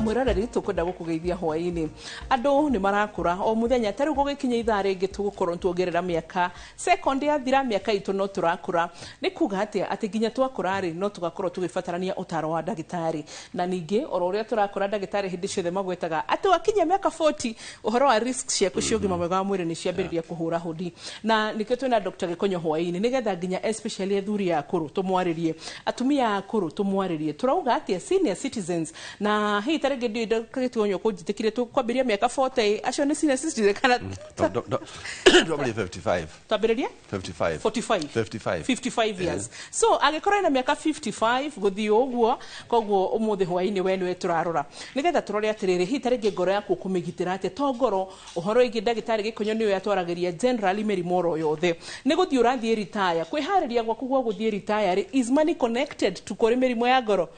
mwirarari tukwenda gukugeithia hwaini andu ni marakura o muthenya tari gugikinya ithaa ringi tugukorwo tuongerera miaka second ya thira miaka itu no turakura ni kuga ati nginya twakura ri no tugakorwo tugibatarania utaro wa ndagitari na ningi oro uria turakura ndagitari hindi ciothe magwetaga ati wakinya miaka 40 uhoro wa risk ciaku cia ugima mwega wa mwiri ni ciambiriria kuhura hudi na nikio twina Dr. Gikonyo hwaini nigetha nginya especially athuri akuru tumwaririe atumia akuru tumwaririe turauga ati senior citizens na hii tarege ndio Dr. Gikonyo kujitikire tukwambiria miaka 40 acio ni senior citizens kana probably 55 tabiria 55 45 55 years so agikora na miaka 55 guthi uguo koguo umuthi hwaini wenwe turarora nigetha turore atiriri hii tarege ngoro yaku kumigitira ati to ngoro uhoro igi ndagitari Gikonyo niwe atwaragiria generally merimoro yothe ni guthi urathie retire kwihariria gwaku gwa guthie retire is money connected to kuri merimo ya ngoro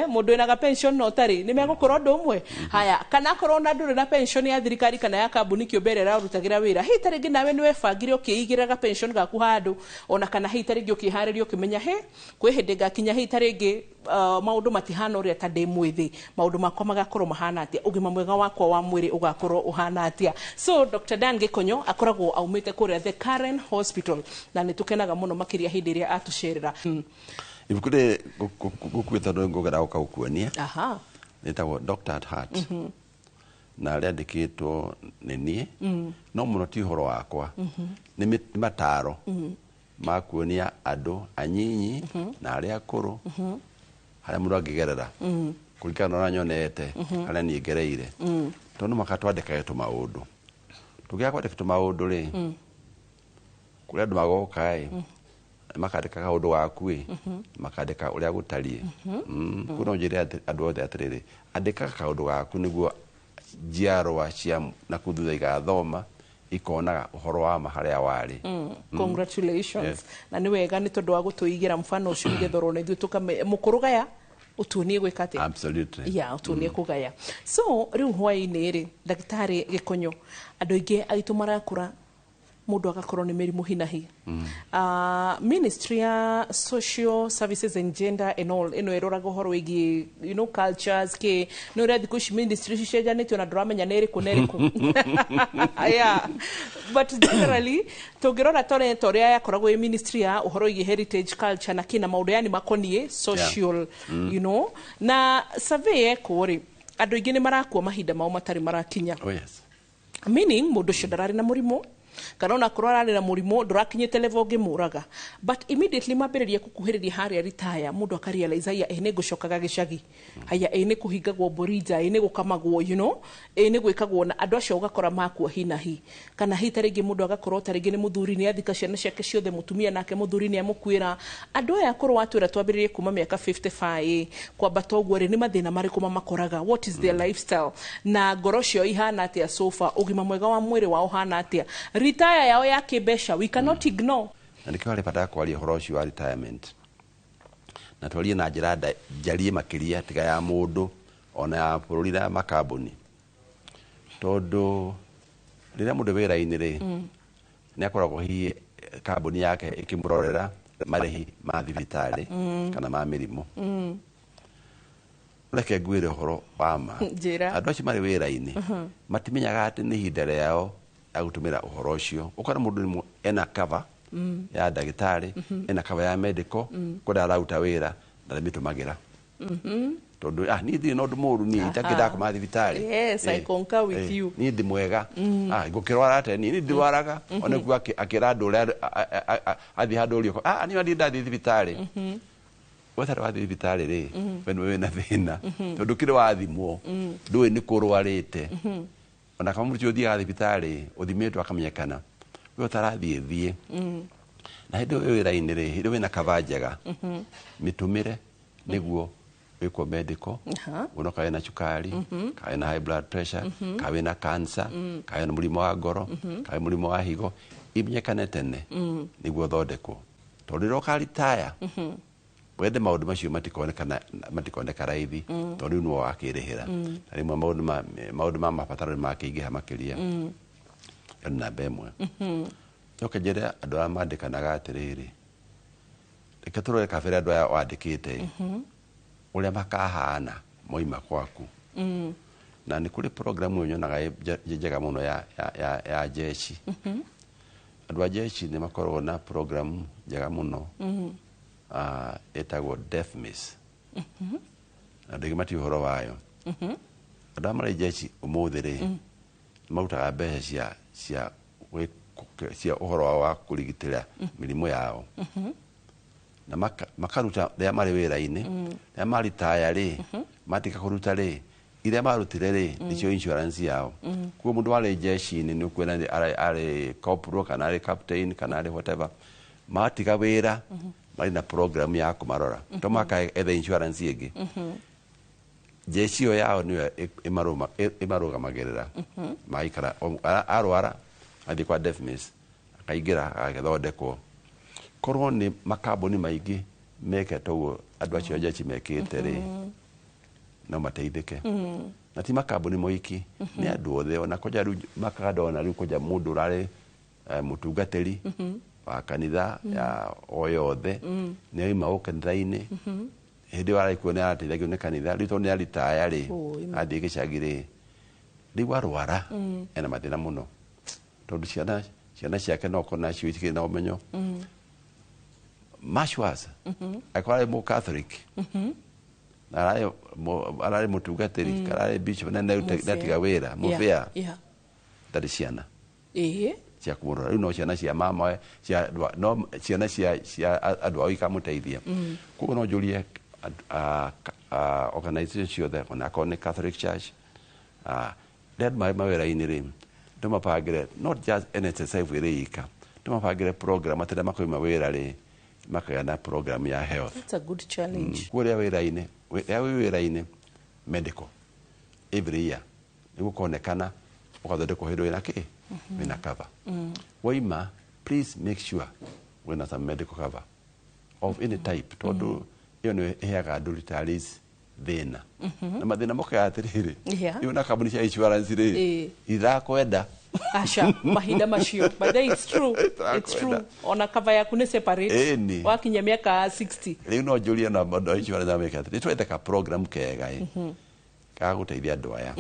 mundu ena pension no tari ni megukora ndu umwe haya kana korwo na nduri na pension ya thirikari kana ya kambuni kiobere ra rutagira wira hi taringi nawe niwe bangire ukiigiraga pension gaku handu ona kana hi taringi ukiharirio kimenya he kwi hindi gakinya hi taringi maundu matihana uria ta ndi mwithi maundu makwa magakorwo mahana atia ugima mwega wakwa wa mwiri ugakorwo uhana atia so Dr. Dan Gikonyo akoragwo aumite kuria the Karen Hospital na nitukenaga muno makiria hindi iria atucerera Ibukure gukwita ndo ngogera ukakuonia. Aha. Nitawo Doctor at Heart. Na riandikitwo ni nie. No muno ti horo wakwa. Ni mataro. Makuonia andu anyinyi na aria akuru. Haria mundu angigerera. Kuringana na nyonete haria ni ngereire. Tondu makatwandika tu maundu. Tugia kwandika maundu ri. Kuria andu magoka makandika kaundu gaku makandika uria gutarie kuno njire andu othe atiriri andika kaundu gaku niguo njiarwa cia na kuthutha igathoma ikonaga uhoro wa maharia wari congratulations na ni wega ni tondu wa gutuigira mfano ucio ngethorwo na ithu mukurugaya utunie gwikate absolutely yeah utunie kugaya so riu hwaini ri ndagitari Gikonyo andu ingi aitu marakura mundu agakorwo ni merimu hinahi ministry ya social services and gender and all ino eroraga horo wigi cultures ke no ria thikushi ministry cicenjanitio na nduramenya neriku yeah but generally tugirora toria yakoragwo i ministry ya uhoro wigi heritage culture na kina maundu yani makonie social na survey ekuri andu ingi ni marakua mahinda mao matari marakinya meaning mundu cio ndarari na murimu kana ona kurarari na murimo ndurakinyite level ngimuraga but immediately mambiriria kukuhiriria haria retire mundu akarealize ya ene gucokaga gicagi haya ene kuhingagwo borija ene gukamagwo ene gwikagwo na andu acio ugakora makua hinahi kana hitaringi mundu agakorwo taringi ni muthuri ni athika ciana ciake ciothe mutumia nake muthuri ni amukwira andu aya akorwo watwira twambiririe kuma miaka 55 kwamba toguo ri ni mathina mariku makoraga what is their lifestyle na ngoro cio ihana atia sofa ugima mwega wa mwiri wao hana atia retire yao ya kibesha we cannot ignore na nikiwa lepata kwalia horo ucio wa retirement na twalie na njira jarie makiria tiga ya mundu ona ya bururi na makambuni tondu rira mundu wira-ini ri ni akoragwo hi kambuni yake ikimurorera marihi ma thibitari kana ma mirimu reke ngwire horo wama andu acio mari wira-ini matimenyaga ati ni ihinda riao agutumira uhoro ucio ukora mundu ena cover ya ndagitari ena cover ya medical kuda rauta wira na mitumagira tondu ni thi no ndumuru ni itakida kuma thibitari yes I concur with you ni ndi mwega ngukirwara ate ni ndwaraga ona ku akira ndu ria athi handu urio ni wadi ndathi thibitari wetara wathi thibitari ri we na thina tondu kire wathimwo ndui ni kurwarite ona kama mtu yothia thibitari uthimetwa akamenyekana we utarathie na hindo wira-ini ri hindo wina kavanjaga mitumire niguo wiko medical unoka wina chukari kawe na high blood pressure kawe na cancer kawe na mulimo wa ngoro kawe mulimo wa higo imenyekane tene niguo thondekwo tondu roka retire wende maundu macio matikoneka raithi tondu no akirihira na rimwe maundu ma mabataro makiingiha makiria na bemwe yoke jere andu amandikanaga atiriri reke turore kabere andu aya wandikite uria makahana moima kwaku na nä kå rä programu nyonaga njega må no ya jeshi andå a jeshi nä makoragwo na programu njega må no ätagwo death miss andå aingä mati å horo wayo andå a marä jeshi å må thä rä marutaga mbeca cia å horo wao wa kå rigitä ra mä rimå yao na makaruta rä a marä wä ra-inä rä a maritaya rä matika kå ruta rä iria marutire rä nĩcio insurance yao kuo mũndũ warĩ jeshi-inĩ nĩ ũkwĩra arĩ corporal kana arĩ captain kana arĩ whatever matiga wĩra marĩ na program ya kũmarora to makaetha insurance ĩngĩ jeshi ĩyo yao nĩyo ĩmarũgamagĩrĩra maikara arwara athiĩ kwa death miss akaingĩra agĩthondekwo korwo nĩ makambuni maingĩ mekete ũguo andũ acio jeshi mekĩte rĩ no mateithĩke na ti makambuni moiki nĩ andũ othe ona koja rĩu makagandona rĩu koja mũndũ ũrarĩ mũtungatĩri wa kanitha ya o yothe nĩ oima o kanitha-inĩ hĩndĩ ĩyo araikuo nĩ arateithagio nĩ kanitha rĩu tondũ nĩ aritaya rĩ athiĩ gĩcagi rĩ rĩu arwara ena mathĩna mũno tondũ ciana ciake no korwo nacio itikĩrĩ na ũmenyo mashwas akorwo arĩ mũcatholic ararĩ mũtungatĩri kana arĩ bishop natiga wĩra mũbĩa ndarĩ ciana cia kũmũrora rĩu no ciana cia mama no ciana cia andũ ao ikamũteithia koguo no njũrie organization ciothe ona akorwo nĩ Catholic Church rĩrĩa marĩ mawĩra-inĩ rĩ ndĩmabangĩre not just NSSF ĩrĩ ika ndĩmabangĩre program atĩ rĩrĩa makoima wĩra rĩ makagĩa na program ya health. That's a good challenge. Kuo rĩrĩa wĩra-inĩ wĩra-inĩ medical every year nĩgũkonekana ũgathondekwo hĩndĩ wĩna kĩ wĩna cover waima please make sure wĩna some medical cover of any type tondũ ĩyo nĩ ĩheaga andũ retirees thĩna na mathĩna mokaga atĩrĩrĩ rĩu na kambuni cia insurance rĩ irakwenda Asha, mahinda macio. But then it's true. It's true. Ona cover yaku nĩ separate. Wakinya mĩaka 60. Rĩu no njũrie na andũ a insurance ameka atĩ nĩtwethe ka program kega ga gũteithia andũ aya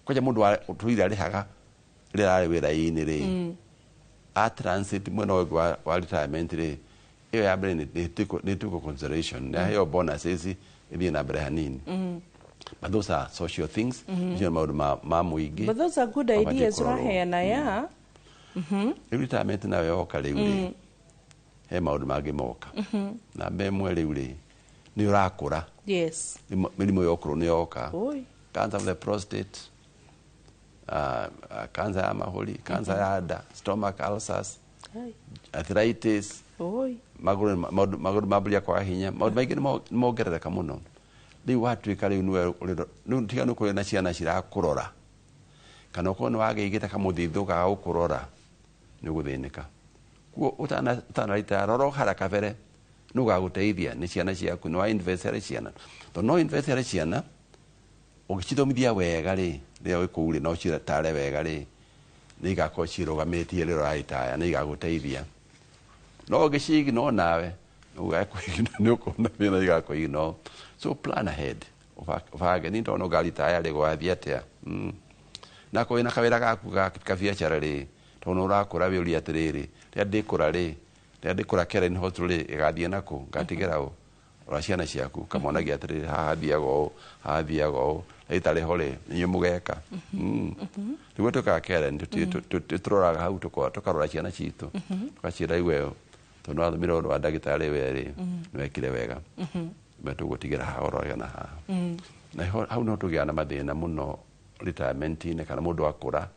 koja mũndũ tũire arĩhaga rĩrĩa arĩ wĩra-inĩ rĩ a transit mwena ũngĩ wa retirement rĩ ĩyo ya mbere nĩ tuko consideration na heo bonuses ĩthiĩ na mbere hanini. But those are social things. But those are good ideas raheana ya. Retirement na yoka rĩu rĩ he maũndũ mangĩ moka na memwe rĩu rĩ nĩ ũrakũra mĩrimũ ya ũkũrũ nĩ yoka cancer of the prostate cancer ya mahũri cancer ya nda stomach ulcers arthritis magũrũ mambũria kwaga hinya maũndũ maingĩ nĩ mongerereka mũno rĩu watuĩka rĩu tiga nĩ kũrĩ na ciana cirakũrora kana ũkorwo nĩ wagĩigĩte kamũthithũ ga gũkũrora nĩ ũgũthĩnĩka kuo ũtanaritaya rora hara kabere nĩ ũgagũteithia nĩ ciana ciaku nĩ wa invest harĩ ciana tondũ no invest harĩ ciana ũgĩcithomithia wega rĩ rĩrĩa wĩ kũu rĩ no citare wega rĩ nĩ igakorwo cirũgamĩtie rĩrĩa ũraritaya nĩ igagũteithia no ũgĩciignore nawe nĩ ũkona wĩna igakũignore. So plan ahead. Ũbange nĩ ndona ũgaritaya rĩ gwathiĩ atĩa na kũrĩ na kawĩra gaku ga biacara rĩ tondũ ũrakũra wĩũria atĩrĩrĩ rĩrĩa ndĩkũra Karen Hospital rĩ ĩgathiĩ nakũ ngatigĩra ũ ora ciana ciaku kamonagia atĩrĩrĩ haha thiaga ũũ rĩtarĩ ho rĩ nĩnyuĩ mũgeka nĩguo tũkaga Karen tũroraga hau tũkarora ciana citũ tũgaciĩra iwe tondũ nĩwathomire ũndũ wa ndagĩtarĩ we rĩ nĩwekire wega tũgũtigĩra haha ororaga na haha na hau no tũgĩa na mathĩna mũno retirement-inĩ kana mũndũ akũra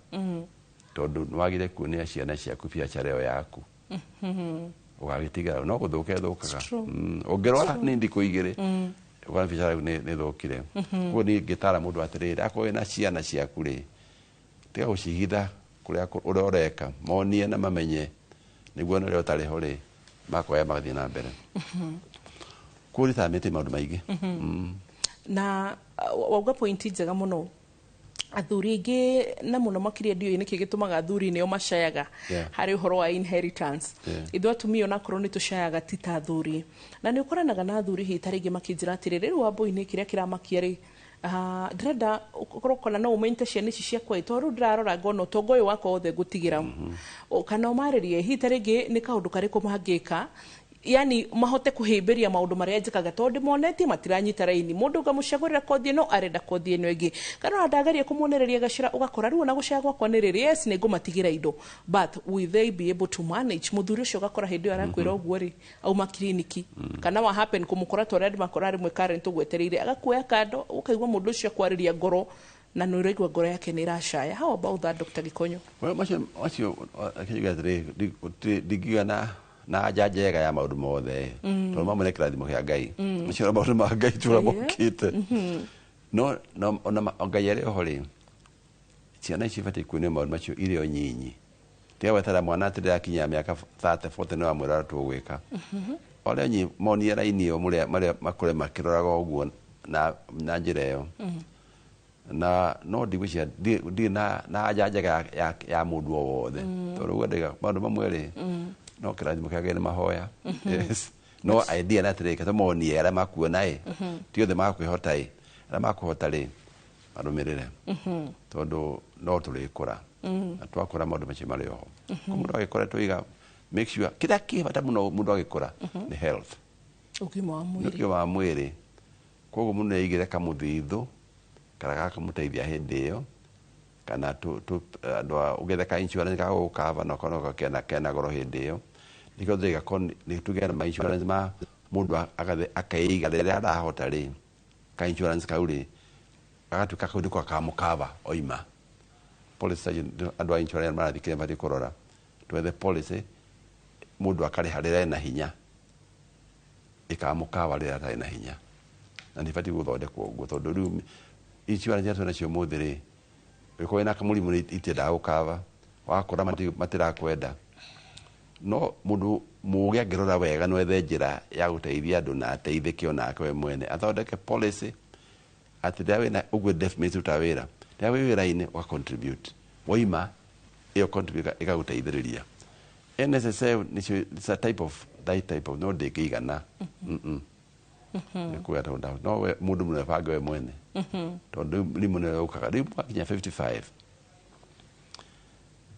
tondũ nĩwagire kuonia ciana ciaku biacara ĩyo yaku ũgagĩtigĩra no gũthũka ĩthũkaga ũngĩrwara nĩ thikũ igĩrĩ ũkona biacara nĩ thũkire koguo niĩ ingĩtara mũndũ atĩrĩrĩ akorwo na ciana ciaku rĩ tiga gũcihitha kũrĩa ũreka monie na mamenye nĩguo rĩrĩa ũtarĩ ho rĩ makoya magathiĩ na mbere kuo retirement maũndũ maingĩ na wauga pointi njega mũno athuri aingĩ na mũno makĩria ndiũĩ nĩkĩ gĩtũmaga athuri nĩo macayaga harĩ ũhoro wa inheritance ithuĩ atumia onakorwo nĩ tũcayaga ti ta athuri na nĩ ũkoranaga na athuri hihi ta rĩngĩ makĩnjĩra atĩrĩrĩ rĩu Wambũi nĩ kĩrĩa kĩramakia rĩ ndĩrenda ũkorwo kana no ũmenyete ciana ici ciakwa tondũ rĩu ndĩrarora ngona ũtongo ũyũ wakwa wothe ngũtigira kana ũmarĩrie hihi ta rĩngĩ nĩ kaũndũ karĩkũ mangĩka yani mahote kuhimbiria maundu maria njikaga tondu monetie matiranyita raini mundu ngamucagurira kothi ino arenda kothi ino ingi kana ndagaria kumuonereria gacira ugakora riu na gucagwa kwa niriri yes ni ngumatigira indo but will they be able to manage muthuri ucio gakora hindi yo arakwira uguo ri au makliniki kana wa happen kumukora to red makora rimwe current ugwetereire agakuya kando ukaigwa mundu ucio kwariria ngoro na no iraigwa ngoro yake ni rashaya. How about that, Dr. Gikonyo? Well, macio akiuga digigana na jajega ya maundu mothe to mamwe kirathimo kia Ngai macio maundu ma Ngai turamukite no ona Ngai ari ohori ciana ici bati kuone maundu macio irio nyinyi tiga wetara mwana atira kinya miaka 30 40 no amwira tugwika ole nyi moni raini o muria makore makiroraga uguo na njira iyo na no digwicia di na jajega ya mundu wothe to rugwendega maundu mamwe no kirathimo kia Ngai ni mahoya yes no idea na tirika to moni era makuona ti othe makwihota era makuhota ri arumirire tondu no turikura na twakura maundu macio mari oho mundu agikora tuiga make sure kira kibata muno mundu agikura ni health ukima wa mwiri koguo mundu igire kamuthithu karaga kumuteithia hindi iyo kana ndo ugetheka insurance ka ukava no kono kena goro hindi iyo niko thega kon ni tugera ma insurance ma mundu akaiga rira arahota ri ka insurance kauri agatuka kundi kwa kamukava oima policy andu insurance marathikire bati kurora twethe policy mundu akariha rira na hinya ikamukava rira ta na hinya na nibati guthondekwo uguo tondu riu insurance yetu nacio muthiri iko ina kamulimu itenda gukava wakora matira kwenda no mundu muge angirora wega no ethe njira ya guteithia andu na ateithike onake we mwene athondeke policy ati dawe na ugwe definitely utawira dawe wira-ini wa contribute woima iyo contribute ikaguteithiriria NSSF it's a type of no ndikigana kuya tonda no mundu mune banga we mwene tondu limu ne ukaga limu akinya 55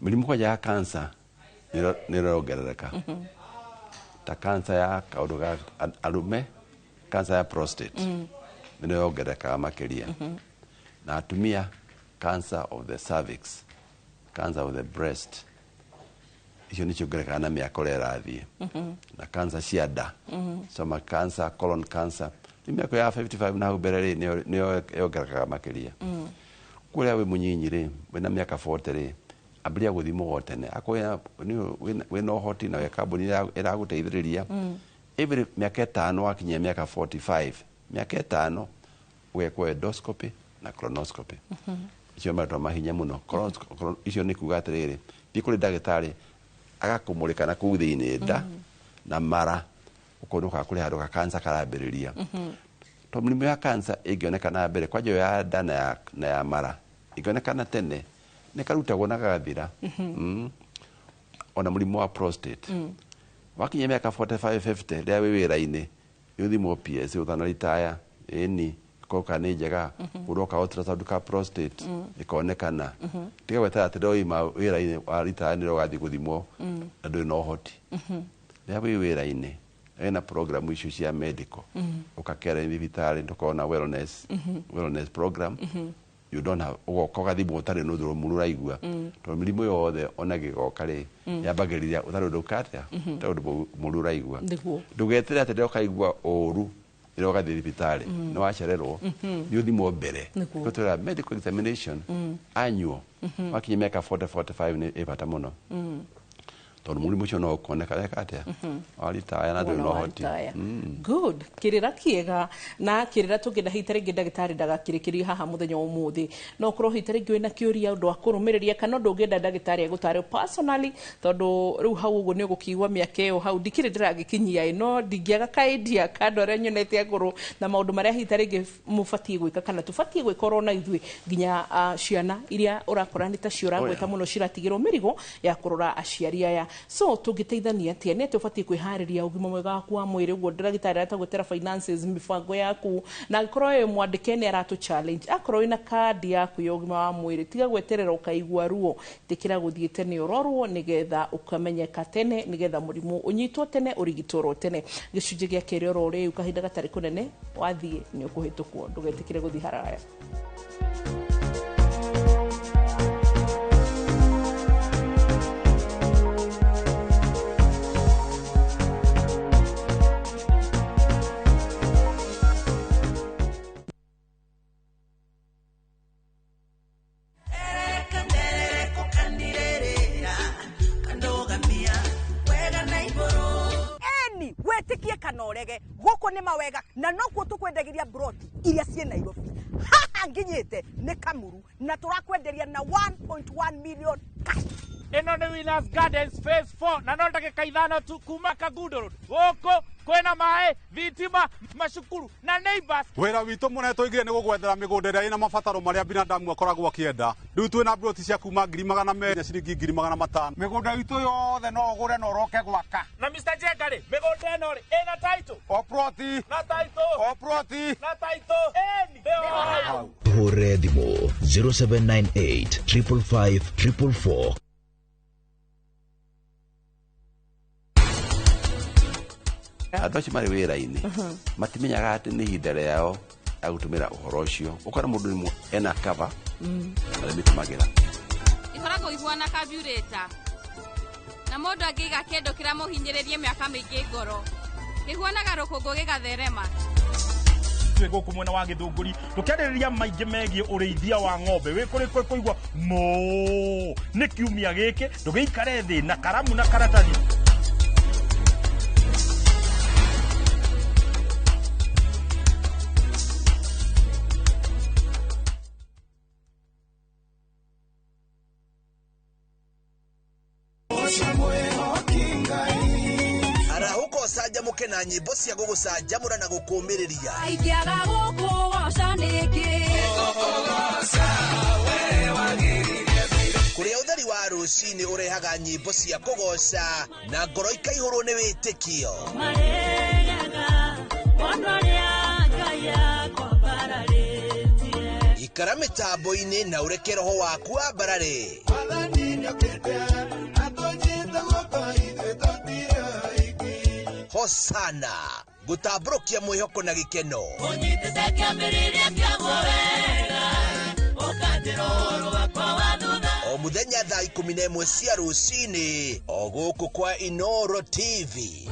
milimu kwa ya cancer nirogerereka ta cancer ya kaundu ga alume cancer ya prostate nirogerereka makiria na atumia cancer of the cervix cancer of the breast icio nicio ngereka na miaka uria irathie na cancer cia nda soma cancer colon cancer miaka ya 55 na ubere ri niyo yongerekaga makiria kuria we munyinyi ri wina miaka 40 ri ambiria guthimwo tene akoya we no hoti na kambuni iraguteithiriria every miaka 5 akinyia miaka 45 miaka 5 wekwo endoscopy na colonoscopy icio mato mahinya muno icio ni kuga atiriri thi kuri ndagitari agakumurika na kuu thiini nda na mara ukonuka kuri handu ka cancer karambiriria to mlimu ya cancer igionekana mbere kwa jo ya nda na ya mara igionekana tene ne karutagwo na gathira ona mlimu wa prostate wakinya miaka 45 50 ria we wira-ini yuthimo PS uthana retire eni koka ni njega uroka ultrasound ka prostate ikonekana tiga weta ati ndo ima wira-ini wa retire ni rogathi guthimwo andu no hoti ria we wira-ini ena program icio cia medical ukakera thibitari ndukona wellness program you don't have ugoka thimwo utari nuthuru muru raigua to milimu yothe ona gigoka ri yambagiriria utari ndukatia tondu muru raigua ndugetire ati ndoka igua oru iroga thibitari no wacererwo ni uthimwo mbere gutira medical examination annual wakinya miaka 40-45 ni ibata muno tondu mulimu ucio no ukoneka weka atia waritaya na ndu no hoti good kirira kiega na kirira tungenda hitare ndagitari ndagakirikiria haha muthenya umuthi no kuro hitare ngwe na kiuria undu akurumiriria kana ndu ngenda ndagitari agutare personally tondu riu hau uguo ni ugukiwa miaka iyo hau ndikire ndiragikinyia ino ndingiaga kaidia kandore nyonete aguru na maundu maria hitare nge mufatie gwika kana tufatie gwikoro na ithui nginya ciana iria urakora ni ta ciora gwika muno ciratigirwo mirigo ya kurora aciari aya so tungiteithania atia ni ati ubatie kwihariria ugima mwega waku wa mwiri guo ndagitari atagutera finances mibango yaku na ngoro ye mwandike ni aratu challenge akoro ina kadi yaku ya ugima wa mwiri tiga gweterera ukaigwa ruo tikira guthie tene urorwo nigetha ukamenyeka tene nigetha murimu unyitwo tene urigitoro tene gicunje gia keri oro ri ukahinda gatari kunene wathie ni ukuhitukwo ndugetikire guthie haraya. Kanorege goko ni mawega na nokuo tukwendegeria broti iria cie Nairobi haha nginyite ni Kamuru na turakwenderia na 1.1 million cash. Ino ni Winners Gardens phase 4 na no ndagika ithano tu kuma Kagundo Road goko kwena mae thitima macukuru na neighbors. Wira witu muneto igire ni gugwethera migunda iria ina mabataro maria binadamu akoragwo akienda. Riu twina broti cia kuma 2,100 ciringi 2,500. Migunda witu yothe no ugure no roke gwaka. Na Mr. Jengari migunda ino ri ina title o proti na title o proti na title eni Hore Dimo 0798 555 444. Andå acio marä wä ra-inä matimenyaga atä nä ihinda rĩao ya gũtũmĩra ũhoro ũcio ũkora mũndũ ena cover na rĩmĩtũmagĩra ikoragwo ihuana kabiurĩta na mũndũ angĩiga kĩndũ kĩramũhinyĩrĩrie mĩaka mĩingĩ ngoro kĩhuanaga rũkũngũ gĩgatherema. Twe gũkũ mwena wa Gĩthũngũri tũkĩarĩrĩria maingĩ megiĩ ũrĩithia wa ng'ombe wĩ kũrĩ kũigua mo nĩ kiumia gĩkĩ ndũgĩikare thĩ na karamu na karatathi. Arahuko saja muke na nyimbo cia gugucanjamura na gukumiriria aikiaga gukugoca niki kuria utheri wa rucini urehaga nyimbo cia kugoca na ngoro ikaihurwo ni witikio ikara mitambo-ini na ureke roho waku wambarare. Hosana gutambũrũkia mwĩhoko na gĩkeno o muthenya thaa 11 cia rũcinĩ o gũkũ kwa Inooro TV.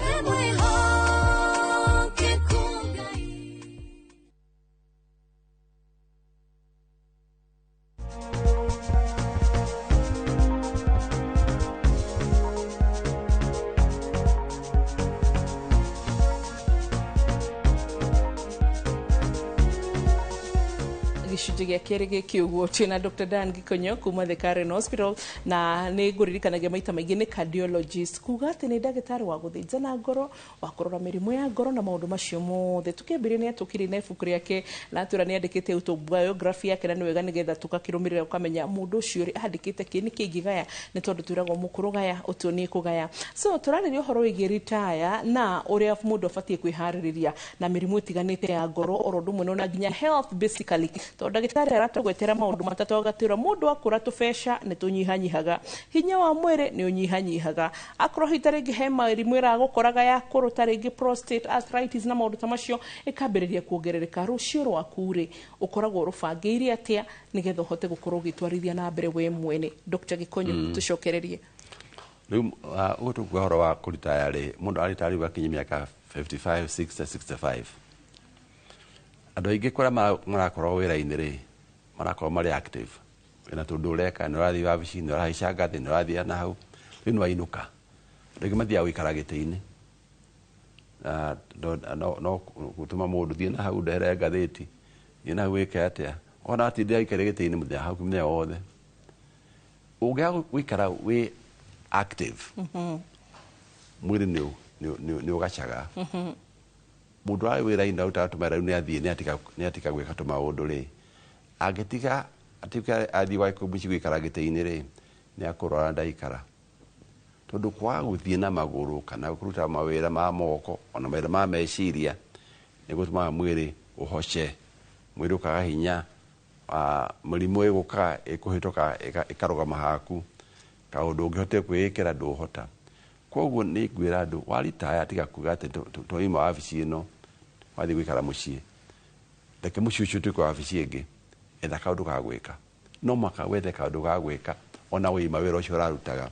gicunjĩ gĩa kerĩ gĩkĩ ũguo twĩna Dr. Dan Gikonyo kuma The Karen Hospital na nĩ ngũririkanagia maita maingĩ nĩ cardiologist kuga atĩ nĩ ndagĩtarĩ wa gũthĩnjana ngoro wa kũrora mĩrimũ ya ngoro na maũndũ macio mothe. Tukĩambĩrĩria nĩ atũkĩrĩ na ibuku rĩake na atwĩra nĩ andĩkĩte autobiography yake na nĩ wega nĩgetha tũgakĩrũmĩrĩra ũkamenya mũndũ ũcio andĩkĩte kĩ nĩkĩ ingĩgaya nĩ tondũ twĩragwo mũkũrũ gaya ũtũ nĩ kũgaya. So tũrarĩria ũhoro wĩgiĩ retire na ũrĩa mũndũ abatie kwĩharĩrĩria na mĩrimũ ĩtiganĩte ya ngoro oro ũndũ ũmwe na nginya health basically tondũ ndagĩtarĩ aratũgwetera maũndũ matatũ agatwĩra mũndũ akũra tũbeca nĩ tũnyihanyihaga hinya wa mwĩrĩ nĩ ũnyihanyihaga akorwo hihi tarĩngĩ he mĩrimũ ĩragũkoraga ya kũrũ tarĩngĩ prostate arthritis na maũndũ ta macio ĩkambĩrĩria kuongerereka rũciũ rwaku rĩ ũkoragwo rũbangĩire atĩa nĩgetha ũhote gũkorwo ũgĩtwarithia na mbere we mwene. Dr. Gikonyo tũcokererie rĩu ũgũtũkua ũhoro wa kũritaya rĩ mũndũ aritaya rĩu akinyia mĩaka 55 60 65 andũ aingĩ kũrĩa marakorwo wĩra-inĩ rĩ marakorwo marĩ active wĩna tũndũ ũreka nĩ ũrathiĩ wabici nĩ ũrahaica ngathĩ nĩ ũrathiĩ na hau rĩu nĩ wainũka andũ aingĩ mathiaga gũikara gĩtĩ-inĩ no gũtũma mũndũ thiĩ na hau ndehere ngathĩti thiĩ na hau wĩke atĩa ona atindĩra gĩikare gĩtĩ-inĩ mũthenya hau mũthenya wothe ũngĩaga gũikara wĩ active mwĩrĩ nĩ ũgacaga mũndũ arĩ wĩra-inĩ ũtatũma rĩu nĩ athiĩ nĩ atika gwĩka tũmaũndũ rĩ angĩtiga athiĩ wa ikũmbici gũikara gĩtĩ-inĩ rĩ nĩ akũrwara ndaikara tondu kwa guthie na maguru kana kuruta mawira ma moko ona mawira ma meciria ni gutuma mwiri uhoce mwiri ukaga hinya murimu iguka ikuhitoka ikarugama haku kaundu ungihote kwikira nduhota koguo ni ngwira andu waritaya tiga kuga ati toima wabici ino wathi gwikara mucii reke mucii ucio tuike wabici ingi etha kaundu ga gwika no maka wethe kaundu ga gwika ona wima wira ucio urarutaga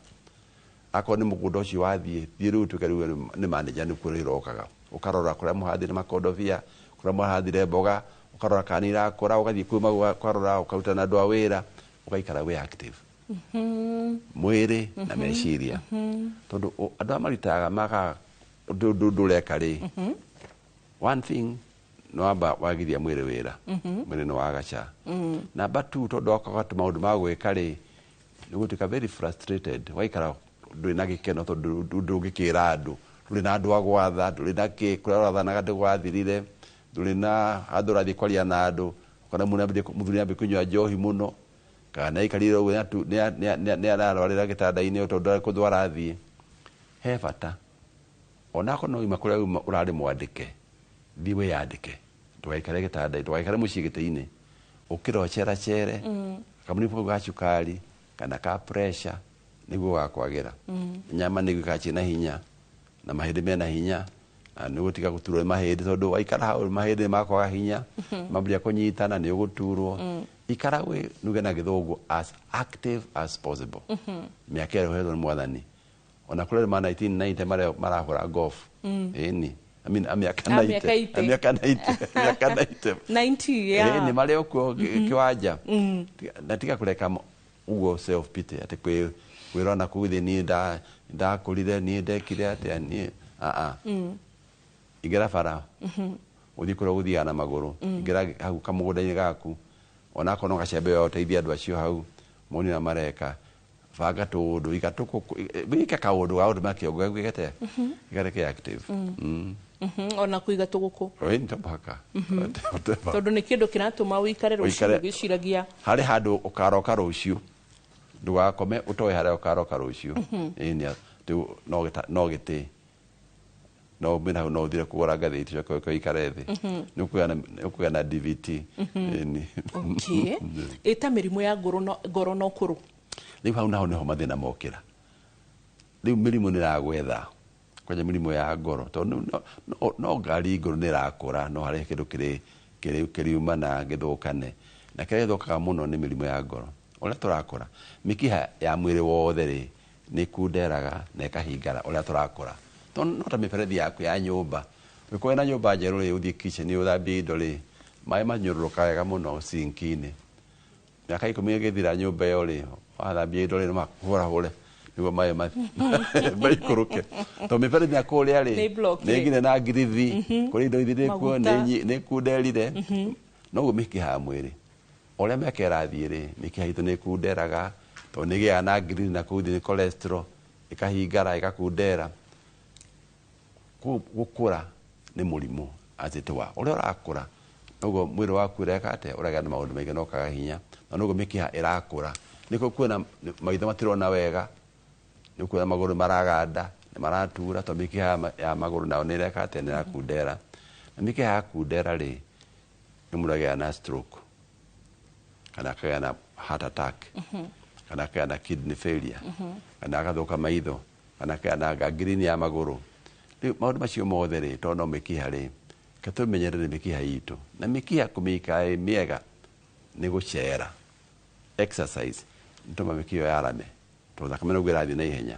ako ni mugunda ucio wathie thie riu tuike riu ni manager ni kuria irokaga ukarora kuria muhandire makondobia kuria muhandire mboga ukarora kana irakura ugathie kuma ukarora ukaruta na andu a wira ugaikara we active mwiri na meciria tondu andu amaritaga maka ndureka ri one thing no amba wagiria mwiri wira mwiri no wagacha number 2 tondu akaga maundu ma gwika ri ni gutuika very frustrated waikara nduri na gikeno tondu ndungikira andu nduri na andu agwatha nduri na ki kurathanaga ndigwathirire nduri na andu rathi kwaria na andu kana muthuri ambe kunywa njohi muno kana ikarire uwe ni ararwarira gitanda-ini tondu kuthwara thie he bata ona ko no imakuria urari mwandike thi we yandike tugaikare gitanda tugaikare mucii gite-ini ukiro chere kamuni pho ga cukari kana ka pressure niguo gakwagira nyama niguo kachina hinya na mahindi mena hinya ni gutiga guturwo mahindi tondu waikara hau mahindi makwaga hinya mambia kunyitana ni uguturwo ikara we nuge na githungu as active as possible miaka ero mwathani ona kule ma 1990 marahura golf ni I mean miaka 90 yeah ni male uko kiwanja na tika kuleka ugo self pity ati kwirona kuthi ni nda kulire ni ndekire ati ni igera fara uthi kuro guthia na maguru igera hau kamugunda-ini gaku ona kono gacembe yo teithia andu acio hau moni na mareka banga tundu igatuko wika kaundu wa undu makiongo gwigete igareke active ona kuiga tuguku ointa baka tondu ni kindu kiratuma wikare rucio giciragia hari handu ukaroka rucio ndugakome utoe hari ukaroka rucio ini tu no gite no mina no dire kugora gatheti cyo ikare thi nukuya na DVT ni okay eta mirimu ya ngoro no kuru riu hau naho niho mathina mokira riu mirimu ni ragwetha kwaja mirimu ya ngoro tondu no ngari ngoro ni rakura no hari kindu kiriuma na githukane na kire thukaga muno ni mirimu ya ngoro uria turakura mikiha ya mwiri wothe ri ni kunderaga na ikahingara uria turakura no ta miberethi yaku ya nyumba wiko na nyumba njeru ri uthie kitchen ni uthambie indo ri mai manyururuka wega muno sink-ini miaka 10 igithira nyumba yo ri wathambie indo ri no makuhura hure niguo mai maikuruke to miberethi yaku uria ri ni ngine na ngirithi kuri indo ithire kuo ni kunderire no gumikiha mwiri uria miaka irathie ri mikiha itu ni kunderaga to ni gia na ngirithi na kuthi ni cholesterol ikahingara ikakundera gukura ni murimu azitwa uria urakura nugo mwiri waku reka ate uraga na maundu maingi no kaga hinya na nugo mikiha irakura niko kuona maitho matirona wega nikuona maguru maraganda ni maratura to mikiha ya maguru nao ni reka ate ni rakundera na mikiha yakundera ri ni muraga na stroke kana kaga na heart attack kana kaga na kidney failure kana akathuka maitho kana kaga na gangrene ya maguru maundu macio mothe ri tono mikiha ri katumenyerere mikiha itu na mikiha kumika miega ni gucera exercise ntoma mikiha yarame to thakame no gwirathi na ihenya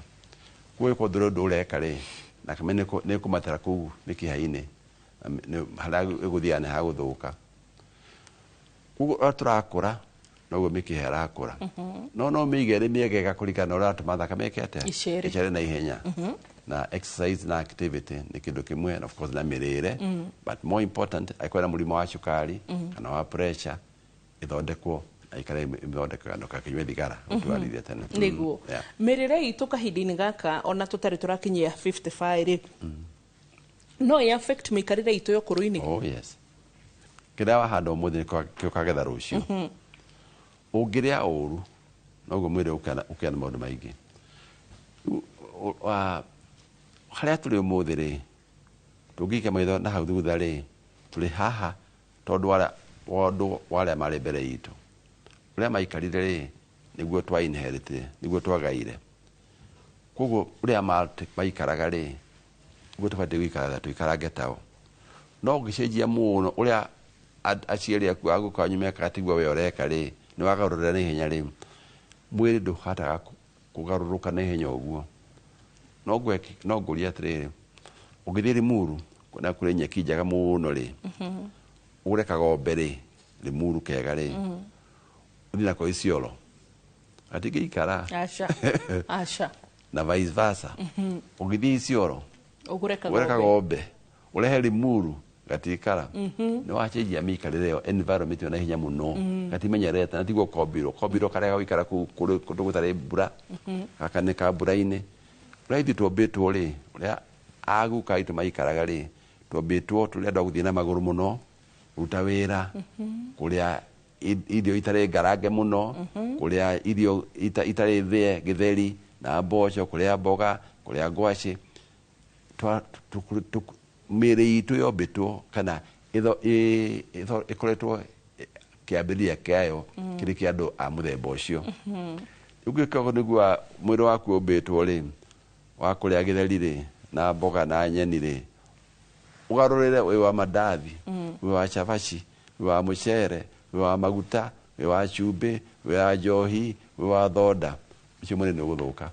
kuwe ko nduro ndureka ri na kamene ne kumatera ku mikiha ine halagu eguthia ne haguthuka kugo turakura no mikiha rakura no migere miega gakurikana ora tumathakame kete icere na ihenya na exercise na activity ni kindu kimwe and of course na mirire but more important aikwera murimo wa cukari kana wa pressure ithondekwo aikare ithondekwo no kakinywe thigara utwarithia tene niguo mirire itu kahindini gaka ona tutari turakinyia 55 ri no ya affect mikarire itu yo kuruini oh yes kira wa hando muthi kyo kagetha rucio ungiria uru no go mwire ukana maundu maingi haria tuli umuthi ri tungike maitho na hau thutha ri tuli haha tondu wale mari mbere itu uria maikarire ri niguo twa inherit niguo twagaire koguo uria maikaraga ri niguo tubate gwikara tuikarange tao no gicenjia muno uria aciari aku agukanyu meka tiguo we ureka ri ni wagarurira na ihenya ri mwiri nduhataga kugaruruka na ihenya uguo no nguria atiriri ugithiri muru kuna kuri nyeki njaga muno ri ureka gombe ri muru kega ri uthina kwa Isiolo atige ikara asha na vice versa ugithi Isiolo ugureka gombe urehe rimuru gatikara ni wachenjia mikarire environment na hinya muno gatimenyerete na tiguo kombiro karega wikara kuri gutare mbura akanika mbura-ini raithi twambitwo ri uria aguka itu maikaraga ri twambitwo tuli andu guthie na maguru muno ruta wira kuria irio itare ngarange muno kuria irio itare thie githeri na mboco kuria mboga kuria ngwaci miri itu yombitwo kana ikoretwo kiambiria kiayo kiri kia andu a muthemba ucio ugikago niguo mwiri waku umbitwo ri wa kuria githeri ri na mboga na nyeni ri ugarurire wi wa mandathi wi wa chabaci wi wa mucere wi wa maguta wi wa chumbi wi wa njohi wi wa thoda ucio mwiri ni uguthuka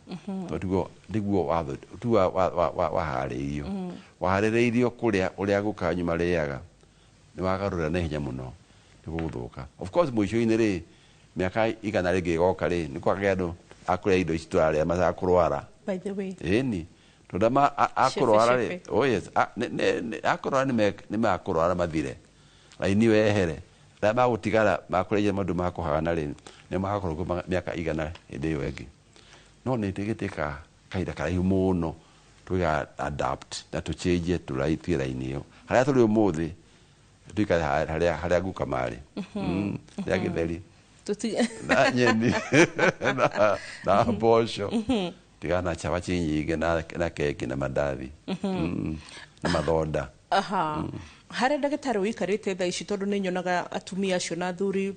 tiguo niguo watho tu wahariirio wahariirio kuria uria gukanyu mariaga ni wagarurira na hinya muno ni guthuka of course muico-ini ri miaka igana ringi goka ri ni kwagea andu akuria indo ici turaria maca kurwara by the way ni tondama akurwara ri oh yes akurwara ni makurwara mathire laini wehere na magutigara makureje mandu makuhana ri ni magakorwo miaka igana hindi iyo engi no ni tigitika kaida karaihu muno tuga adapt na tuchenje turaithie laini iyo haria tuli umuthi tuika haria guka mari ya githeri na nyeni na mboco tigana chabaci nyingi na keki na mandathi na mathonda haria ndagitari wikarite thaa ici tondu ni nyonaga atumia acio na athuri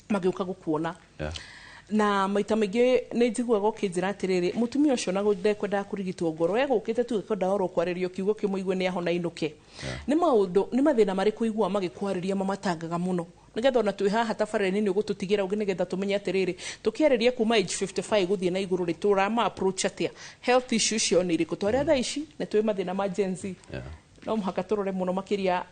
magiuka gukuona na maita maingi ni njiguaga ukinjira atiriri mutumia ucio na ndekwendaga kurigitwo ngoro egukite tu ekwendaga oro kwaririo kiugo kimwe ni ahona inuke ni maundu ni mathina mariku igua magikwariria mamatangaga muno nigetha ona twi haha tabarani ni ugututigira ugi nigetha tumenye atiriri tukiariria kuma age 55 guthie na iguru ri turama approach atia health issues cio ni iriku twaria thaa ici ni twi mathina ma Gen Z no muhaka turore muno makiria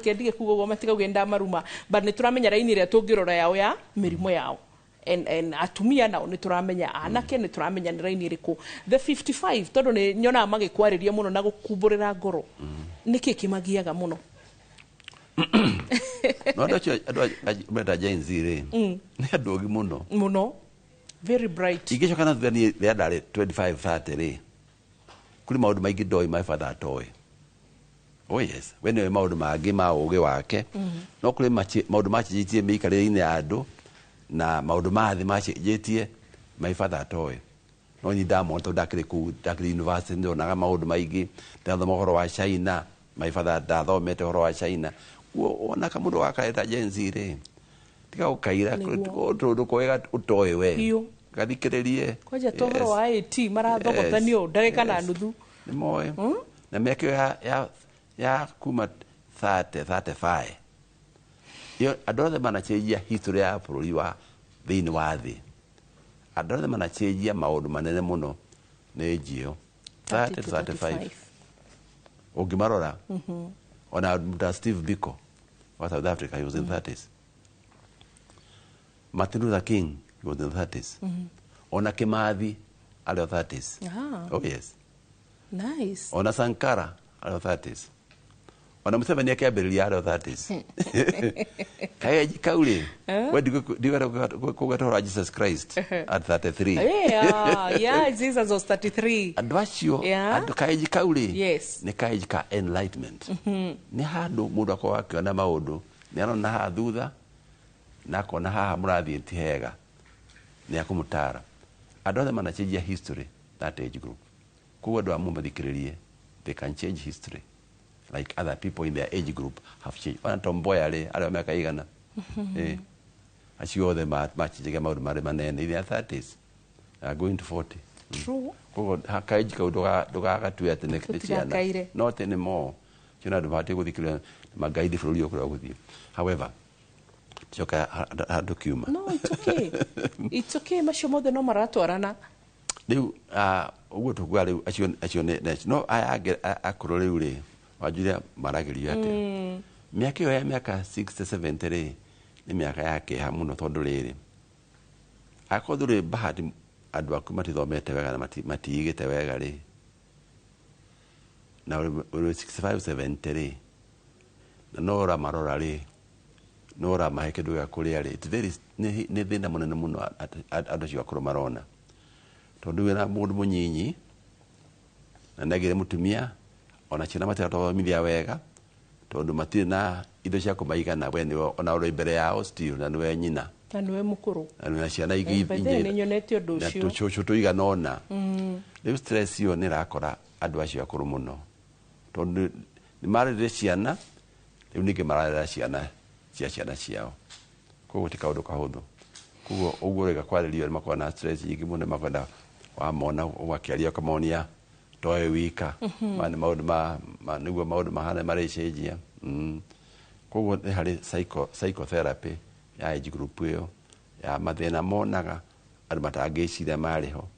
kendige kugo go matigauge ndamaruma but ni turamenya raini ria tungirora yao ya mirimo yao and atumia nao ni turamenya anake ni turamenya ni raini iriku the 55 tondu ni nyona magikwariria muno na gukumburira ngoro niki kimagiaga muno no ado Gen Z ri ni andu ogi muno very bright igicoka na thani ria ndari 25 30 ri kuri maundu maingi ndoi my father atoy oh yes wene maundu mangi ma ugi wake no kuri maundu machijitie miikarire-ini ya andu na maundu mathi machijitie my father atoy no ni ndamona tondu ndakiri university ndonaga maundu maingi ndathoma uhoro wa China my father ndathomete uhoro wa China ona kamundu wakareta Gen Z ri tiga ukaira tondu kwega utoe we gathikiririe kwaja tohoro wa IT marathogotanio ndagika na nuthu ni moe na meke ya kuma 35 yo adore manachejia history ya bururi wa thini wa thi adore manachejia maundu manene muno ni jio 35 ogimarora ona Steve Biko wa South Africa, he was in 30s. Martin Luther King, he was in 30s. Ona Kimathi, early 30s. Oh yes. Nice. Ona Sankara, early 30s. Ona Museveni akiambiriria early 30s. Kaya jikauli. Where do you go to Jesus Christ at 33? Yeah, Jesus was 33. Adwachio, adu kaya jikauli. Yes. Ni kaya jika enlightenment. Ni handu mundu akwa akiona maundu. Ni anona haha thutha. Na akona haha murathi ti hega. Ni akumutara. Andũ othe manachejia history that age group. Koguo andå amwe mathikĩrĩrie, they can change history like other people in their age group have changed. Ona Tom Mboya arĩ mĩaka igana acio othe machinjagia maũndũ marĩ manene in their 30s going to 40. True. Koguo kaĩnji kau ndũgagatue atĩ nĩ ciana, not anymore. Ciana andũ mabatie gũthikĩrĩria magaidi bũrũri ũkũrĩa gũthiĩ. However, choka handũ kiuma. No, it's okay. It's okay, macio mothe no maratwarana. Riu uguo tukuga riu acio no akũrũ rĩu rĩ wanjuria maragerio atĩa. Mĩaka ĩyo ya mĩaka 60 70 rĩ nĩ mĩaka ya kĩeha mũno tondũ rĩrĩ akorwo ndũrĩ bahati andũ aku matithomete wega na matiigĩte wega rĩ na ũrĩ 65 70 rĩ na no ũramarora rĩ no ũramahe kĩndũ gĩa kũrĩa rĩ nĩ thĩna mũnene mũno andũ acio akũrũ marona tondũ wĩna mũndũ mũnyinyi na nagĩre mũtumia ona ciana matirathomithia wega tondũ matirĩ na indo cia kũmaigana we nĩwe ona ũrĩ mbere yao still na nĩwe nyina na nĩwe mũkũrũ na ciana ingĩ nĩ nyonete ũndũ ũcio na tũcũ tũigana ona rĩu stress ĩyo nĩ ĩrakora andũ acio akũrũ mũno tondũ nĩ marerire ciana rĩu ningĩ mararera ciana cia ciana ciao koguo ti kaũndũ kahũthũ koguo ũguo rĩga kwarĩrio nĩ makoragwo na stress nyingĩ mũno makwenda wamona ũgakĩaria ũkamonia toe wika nĩ maũndũ nĩguo maũndũ mahana marĩcenjia koguo nĩ harĩ psychotherapy ya age group ĩyo ya mathĩna monaga andũ matangĩciria marĩ ho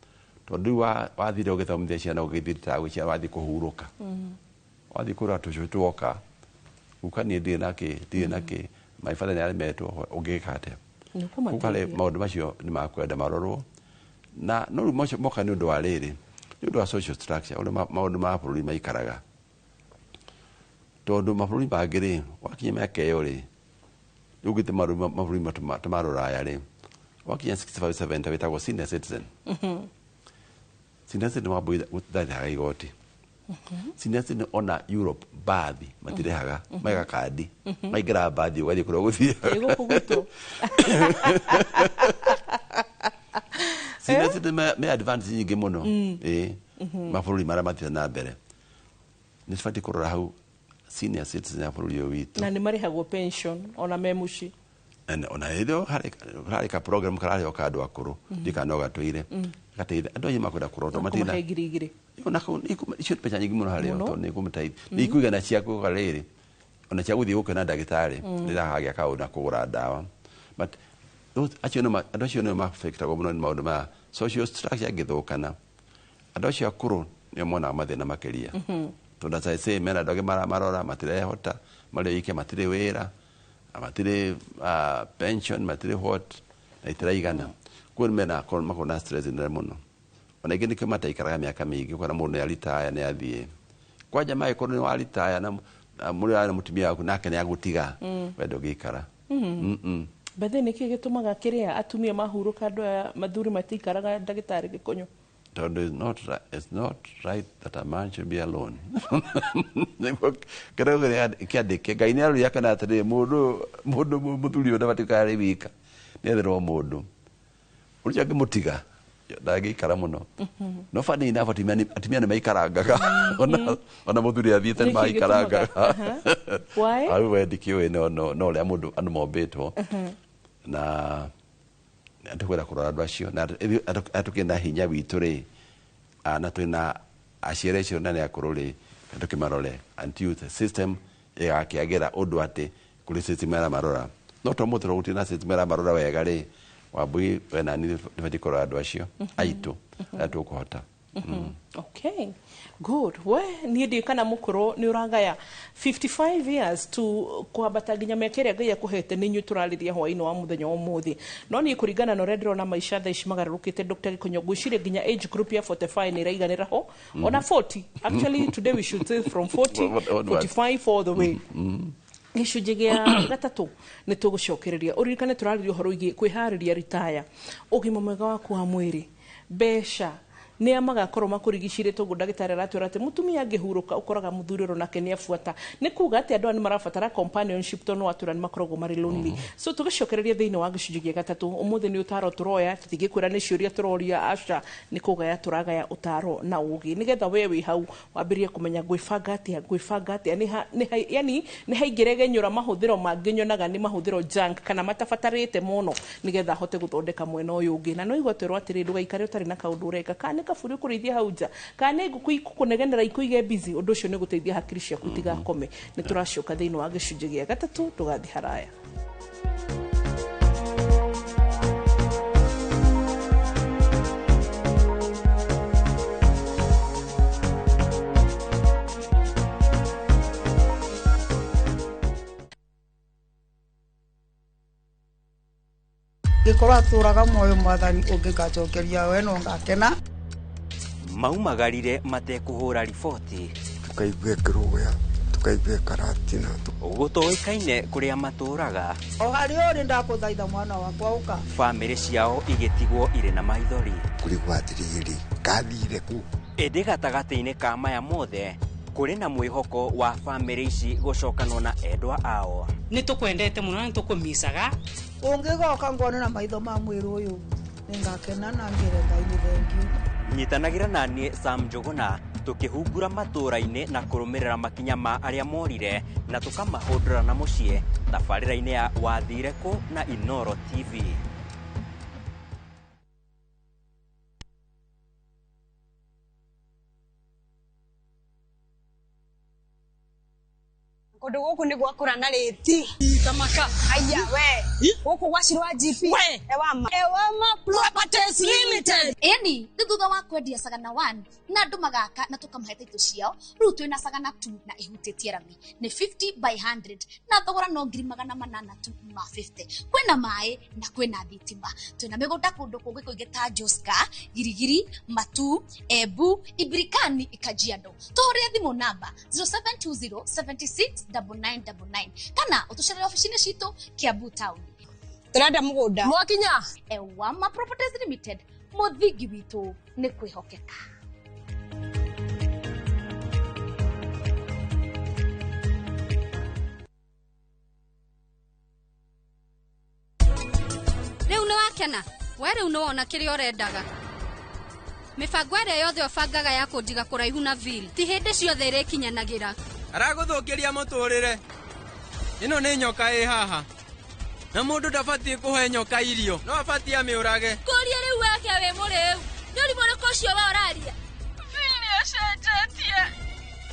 tondũ rĩu wathire ũgĩthomithia ciana ũgĩthiritaga gwĩciria wathiĩ kũhurũka wathiĩ kũrĩa tũcũ tuoka guka niĩ ndirĩ nakĩ my father nĩ aremetwo ũngĩka atĩa koguo harĩ maũndũ macio nĩ makwenda marorwo na no rĩu moka nĩ ũndũ wa rĩrĩ nĩ ũndũ wa social structure ũrĩa maũndũ ma bũrũri maikaraga tondũ mabũrũri mangĩ rĩ wakinya mĩaka ĩyo rĩ rĩu gĩtĩ mabũrũri ta rũraya rĩ wakinya 65 70 wĩtagwo senior citizen senior citizen ndarĩhaga igoti senior citizen ona Europe bathi matirĩhaga maiga kandi maingĩra bathi ũgathiĩ kũrĩa gũthiĩ senior citizen me advance nyingĩ mũno mabũrũri marĩa matirĩ na mbere nĩ tũbatiĩ kũrora hau senior citizen ya bũrũri ũyũ witũ na nĩ marĩhagwo pension ona me mũciĩ ona hĩndĩ harĩ ka program kararĩho ka andũ akũrũ ndikana ũgatũire gateithia andũ aingĩ makwenda kũrotwo matina icio mbeca nyingĩ mũno harĩo tondũ nĩ ikũmũteithia nĩ ikuigana ciaku rĩrĩ ona cia gũthiĩ gũkĩona ndagĩtarĩ rĩrĩa hagĩa kaũndũ na kũgũra ndawa but andũ acio nĩo mafectagwo mũno nĩ maũndũ ma social structure angĩthũkana andũ acio akũrũ nĩo monaga mathĩna makĩria tondũ as I say mena andũ angĩ maramarora matirehota marĩ oike matirĩ wĩra matirĩ pension matirĩ what na itiraigana koguo mena makorwo na stress nene mũno ona ingĩ nĩkĩo mataikaraga mĩaka mĩingĩ kana mũndũ nĩ aritaya nĩ athiĩ kwanja mangĩkorwo nĩ waritaya na mũrĩ na mũtumia waku nake nĩ agũtiga wenda ũgĩikara Bethe nĩkĩ gĩtũmaga kĩrĩa atumia mahurũka andũ aya mathuri matiikaraga ndagĩtarĩ Gĩkonyo tondũ it's not right that a man should be alone kĩrĩa kĩandĩke Ngai nĩ arũria kana atĩrĩ mũndũ mũthuri ũyũ ndabatiĩ gũikara arĩ wika nĩ etherwo mũndũ ũrĩa angĩmũtiga ndagĩikara mũno no funny enough atumia nĩ maikarangaga ona mũthuri athiĩte nĩ maikarangaga hau wendi kĩũĩ no ũrĩa andũ mombĩtwo na tũkwenda kũrora andũ acio na tũkĩna hinya witũ rĩ na twĩna aciari acio na nĩ akũrũ rĩ tũkĩmarore until the system ĩgakĩagĩra ũndũ atĩ kũrĩ system ĩramarora no to mũtũro gũtirĩ na system ĩramarora wega rĩ Wambui wena nĩ tũbatiĩ kũrora andũ acio aitũ arĩa tũkũhota Okay, good. We niĩ ndĩ kana mũkũrũ nĩ ũragaya 55 years to kwambata nginya mĩaka ĩrĩa Ngai akũhete nĩ inyuĩ tũrarĩria hwaĩ-inĩ wa mũthenya wa ũmũthĩ no niĩ kũringana na ũrĩa ndĩrona maica thaa ici magarũrũkĩte Dr. Gĩkonyo ngwĩciria nginya age group ya 45 nĩ ĩraiganĩra ho ona 40 actually today we should say from 40 45 all the way gĩcunjĩ gĩa gatatũ nĩ tũgũcokereria ũririkane tũrarĩria ũhoro wĩgiĩ kwĩharĩria ritaya ũgima mwega waku wa mwĩrĩ mbeca ne magakorwo makurigicire togo ndagitari aratwira ati mutumia angihuruka ukoraga muthuriro nake ni afuata ni kuga ati andu ni marabatara companionship to no atura ni makoragwo mari lonely so tugicokereria thiini wa gicunji gia gatatu umuthi ni utaro turoya tutigikwira ni ciuria turoria asha ni kuga ya turagaya utaro na ugi nigetha wewe hau wabirie kumenya gwibanga atia yani ni haingirege nyura mahuthiro manginyonaga ni mahuthiro junk kana matabatarite muno nigetha hote guthondeka mwena uyu ungi na no igotero atiri ndugaikare utari na kaundu ureka kana kaburi kurithia hauja kana gukunegenera ikuige busy undu ucio ni guteithia hakiri ciaku itigakome ni turacoka thiini wa gicunji gia gatatu tugathi haraya gikora turaga moyo mwathani ungikacokeria we no ngakena maumagarire matekuhura riboti tukaigue kiruya tukaigue karatina gutoikaine kuria maturaga o hari uri ndakuthaitha mwana wakwa uka family ciao igetigwo ire na maithori kurigwatiriri kathire ku ende gatagati-ini ka maya mothe kuri na mwihoko wa family ici gucokanwo na endwa ao ni tukwendete muno ni tukumisaga ungigoka ngone na maitho ma mwiru uyu ningakena na ngire Ngai ni thank you nyitanagira nanie Sam Njuguna tukihungura matura-ini na kurumirira makinya ma aria morire na tukamahundura na mucie tabarira-ini ya wathire ku na Inoro TV. Kodo guku ni gwakura na reti tamaka aya we guku gwacirwa GP ewama Properties Limited eni thutha wa kwendia Sagana 1 na andu magaka na tukamaheta itu ciao riu twina Sagana 2 na ihutitie rami ni 50 by 100 na thogora no ngiri 800 tu ma 50 kwina mai na kwina thitima twina migunda kundu kungi kuingi ta Joska Girigiri Matu Ebu Ibrikani Ikajiado tuhurie thimu namba 0720769999 kana utucerere ofisini citu Kiambu Town turenda mugunda mwakinya Ewama Properties Limited muthingi witu ni kwihokeka. Riu ni wakena were unaona kiria urendaga mibango ĩrĩa yothe ũbangaga ya kũndiga kũraihu na ville ti hĩndĩ ciothe ĩrĩkinyanagira aragũthũkĩria mũtũrĩre ĩno nĩ nyoka ĩ haha na mũndũ ndabatiĩ kũhe nyoka irio no abatiĩ amĩũrage kũria rĩu wake wĩ mũrĩu nĩ ũrimũ ũrĩkũ ũcio we ũraria Vili acenjetie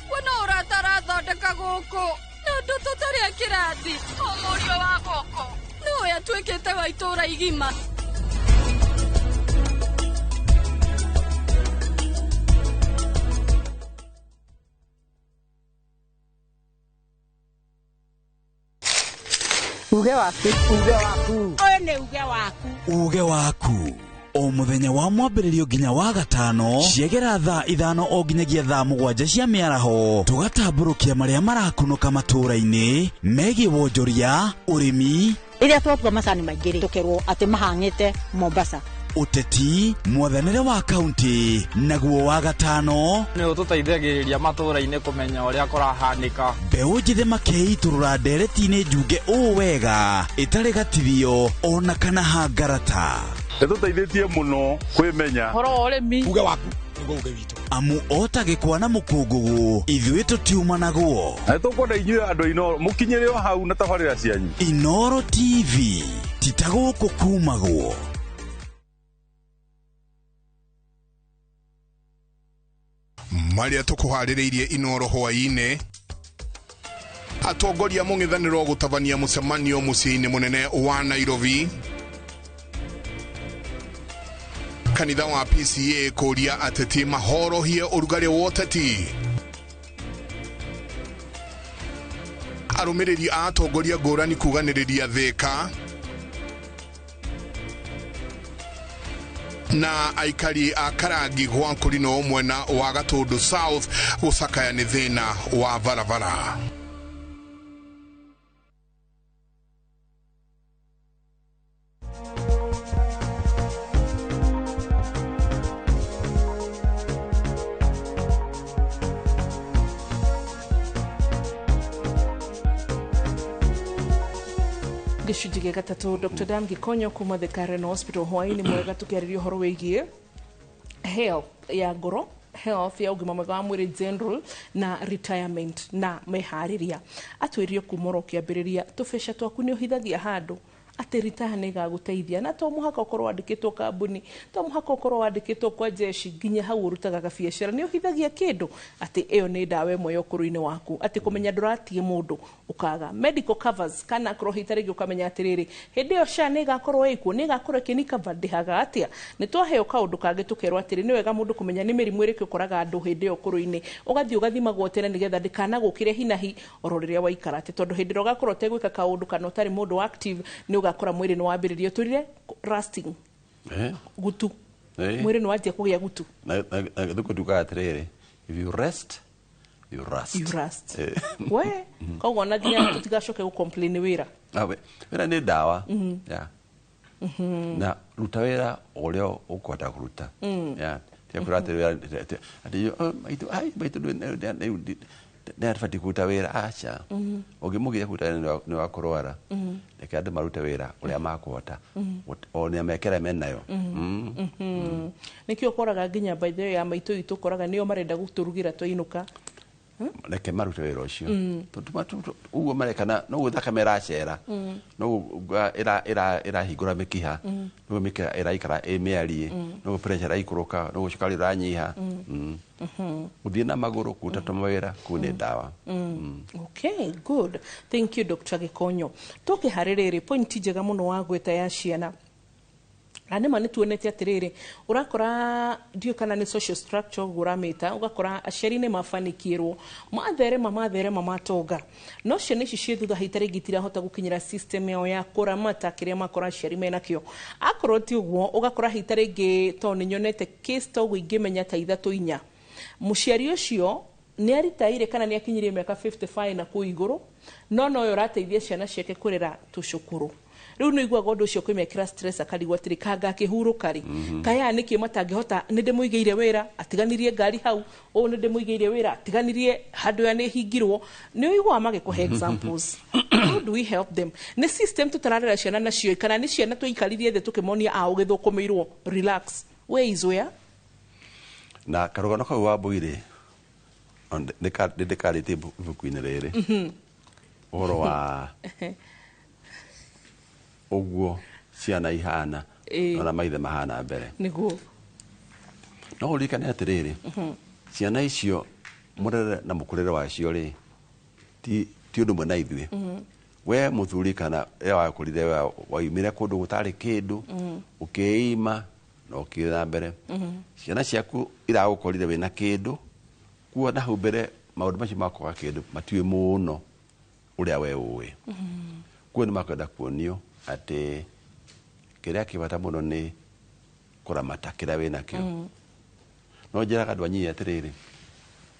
kuona ũratarathondeka gũkũ na ũndũ tũtarĩ a kĩrathi mũriũ wa gũkũ nĩwe atuĩkĩte wa itũũra igima. uge waku oyo ni uge waku o muthenya wa mwambĩrĩrio nginya wa gatano ciegera thaa 5 o nginyagia thaa 7 cia mĩaraho tugatambũrũkia marĩa marakunũka matũũra-inĩ megiĩ wonjoria ũrĩmi iria twatua macani maingĩ tukerwo atĩ mahang'ĩte Mombasa uteti mwathanĩre wa kaunti naguo wa gatano nĩ ũtũteithagĩrĩria matũũra-inĩ kũmenya ũrĩa kũrahanĩka mbeũ njĩthĩ makeitũrũra ndereti-inĩ njunge ũũ wega ĩtarĩ gatithio ona kana hangarata nĩtũteithĩtie mũno kwĩmenya horo ũrĩmi uge waku nĩguo uge witũ amu otagĩkwa na mũkũngũgũ ithuĩ tũtiuma naguo na nĩtũkwenda inyuĩ andũ Inoro mũkinyĩre o hau na tabarĩra cianyu Inoro TV titagũkũ kumagwo. Maria tukuharĩrĩirie Inoro hwaĩ-inĩ atongoria mũng'ethanĩro gũtabania mũcemanio mũciĩ-inĩ mũnene wa Nairobi kanitha wa PCA kũria ateti mahorohie ũrugarĩ wa ũteti arũmĩrĩri a atongoria ngũrani kuganĩrĩria Thika na aikari a Karangi gwa Kũrino mwena wa Gatũndũ South gũcakaya nĩ thĩna wa barabara. gicunji gĩa gatatu. Dr. Dan Gikonyo kuma the Karen Hospital hwaini mwega tukiarĩria ũhoro wĩgiĩ health ya ngoro, health ya ũgima mwega wa mwĩrĩ general na retirement na meharĩria. Atwĩrie kumora ũkĩambĩrĩria tũbeca twaku nĩ ũhithagia handũ atĩ retire nĩ gagũteithia, na to mũhaka ũkorwo wandĩkĩtwo kambuni, to mũhaka ũkorwo wandĩkĩtwo kwa jeshi, nginya hau ũrutaga gabiacara nĩ ũhithagia kĩndũ, atĩ ĩyo nĩ ndawa ĩmwe ya ũkũrũ-inĩ waku, atĩ kũmenya ndũratie mũndũ ũkaga medical covers, kana akorwo hita rĩngĩ ũkamenya atĩrĩrĩ hĩndĩ ĩyo SHA nĩ ĩgakorwo ĩkuo, nĩ ĩgakorwo ĩkĩni cover ndĩhaga atĩa. Nĩ twaheo kaũndũ kangĩ tũkerwo atĩrĩ nĩ wega mũndũ kũmenya nĩ mĩrimũ ĩrĩkũ ũkoraga andũ hĩndĩ ĩyo ũkũrũ-inĩ, ũgathiĩ ũgathimagwo tene nĩgetha ndĩkanagũkĩre hinahi oro rĩrĩa waikara, atĩ tondũ hĩndĩ ĩrĩa ũgakorwo ũtegwĩka kaũndũ kana ũtarĩ mũndũ active nĩ ũgakora mwĩrĩ nĩ wambĩrĩria ũtũrire rusting, gutu, mwĩrĩ nĩ wanjia kũgĩa gutu. Na thukũ tukaga atĩrĩrĩ, if you rest you rust. You rust. We, koguo na nginya tũtigacoke gũcomplain wĩra. Wĩra nĩ ndawa. Na ruta wĩra ũrĩa ũkũhota kũruta. Tiakũra atĩrĩra maitũ nĩ aribati kũruta wĩra aca. Ũngĩmũgia kũruta wĩra nĩ wakũrwara. Reke andũ marute wĩra ũrĩa makũhota. O nĩ amekera menayo. Nĩkĩo ũkoraga nginya by the way ya maitũ itũ ũkoraga nĩo marenda gũtũrugĩra twainũka. Reke marute wĩra ũcio. Ũguo marekana no thakame ĩracera, no ĩrahingũra mĩkiha, no mĩkiha ĩraikara ĩmĩarie, no pressure ĩraikũrũka, no cukari ũranyiha. Gũthiĩ na magũrũ kũruta tũmawĩra kũu nĩ ndawa. Okay, good. Thank you Dr. Gikonyo. Tũkĩharĩrĩrĩ point njega mũno wa gweta ya ciana. Anema nĩ tuonete atĩrĩrĩ ũrakora ndio kana nĩ social structure guramita, ugakora aciari nĩ mafanikirwo matherema matonga, no ciana ici ciĩ thutha hita rĩngĩ itirahota gũkinyĩra system yao ya kũramata kĩrĩa makora aciari menakĩo. Akorwo ti ũguo ũgakora hita rĩngĩ to nĩ nyonete case to ingĩmenya ta 3-4 mũciari ũcio nĩ aritaire kana nĩ akinyirie mĩaka 55 na kũ igũrũ, no ũyũ rateithia ciana ciake kũrera tũcukuru. Riu no igwa gondo cio kwimekira stress akarigwa atiri kanga kihurũka ri kaya niki matangihota nĩ ndĩmũigĩire wĩra atiganirie ngari hau o nĩ ndĩmũigĩire wĩra atiganirie handũ ya nĩ hingirwo nĩ uigwa magĩkũhe examples. How do we help them? Nĩ system tũtararera ciana nacio kana nĩ ciana twĩikaririe thĩ tũkĩmonia a ũgĩthũkũmĩirwo relax where is where na karugano kau wa Bũire ndĩkarĩtie ibuku-inĩ rĩrĩ ũhoro wa ũguo ciana ihana na maithe mahana mbere nĩguo no ũrikane atĩrĩrĩ ciana icio mũrere na mũkũrĩre wacio rĩ ti ũndũ ũmwe na ithuĩ we mũthuri kana wakũrire waumire kũndũ gũtarĩ kĩndũ ũkĩima na ũkĩthiĩ na mbere ciana ciaku iragũkorire wĩna kĩndũ kuona hau mbere maũndũ macio makwaga kĩndũ matiũĩ mũno ũrĩa we ũĩ kuo nĩ makwenda kuonio atĩ kĩrĩa kĩbata mũno nĩ kũramata kĩrĩa wĩna kĩo no njĩraga andũ anyi atĩrĩrĩ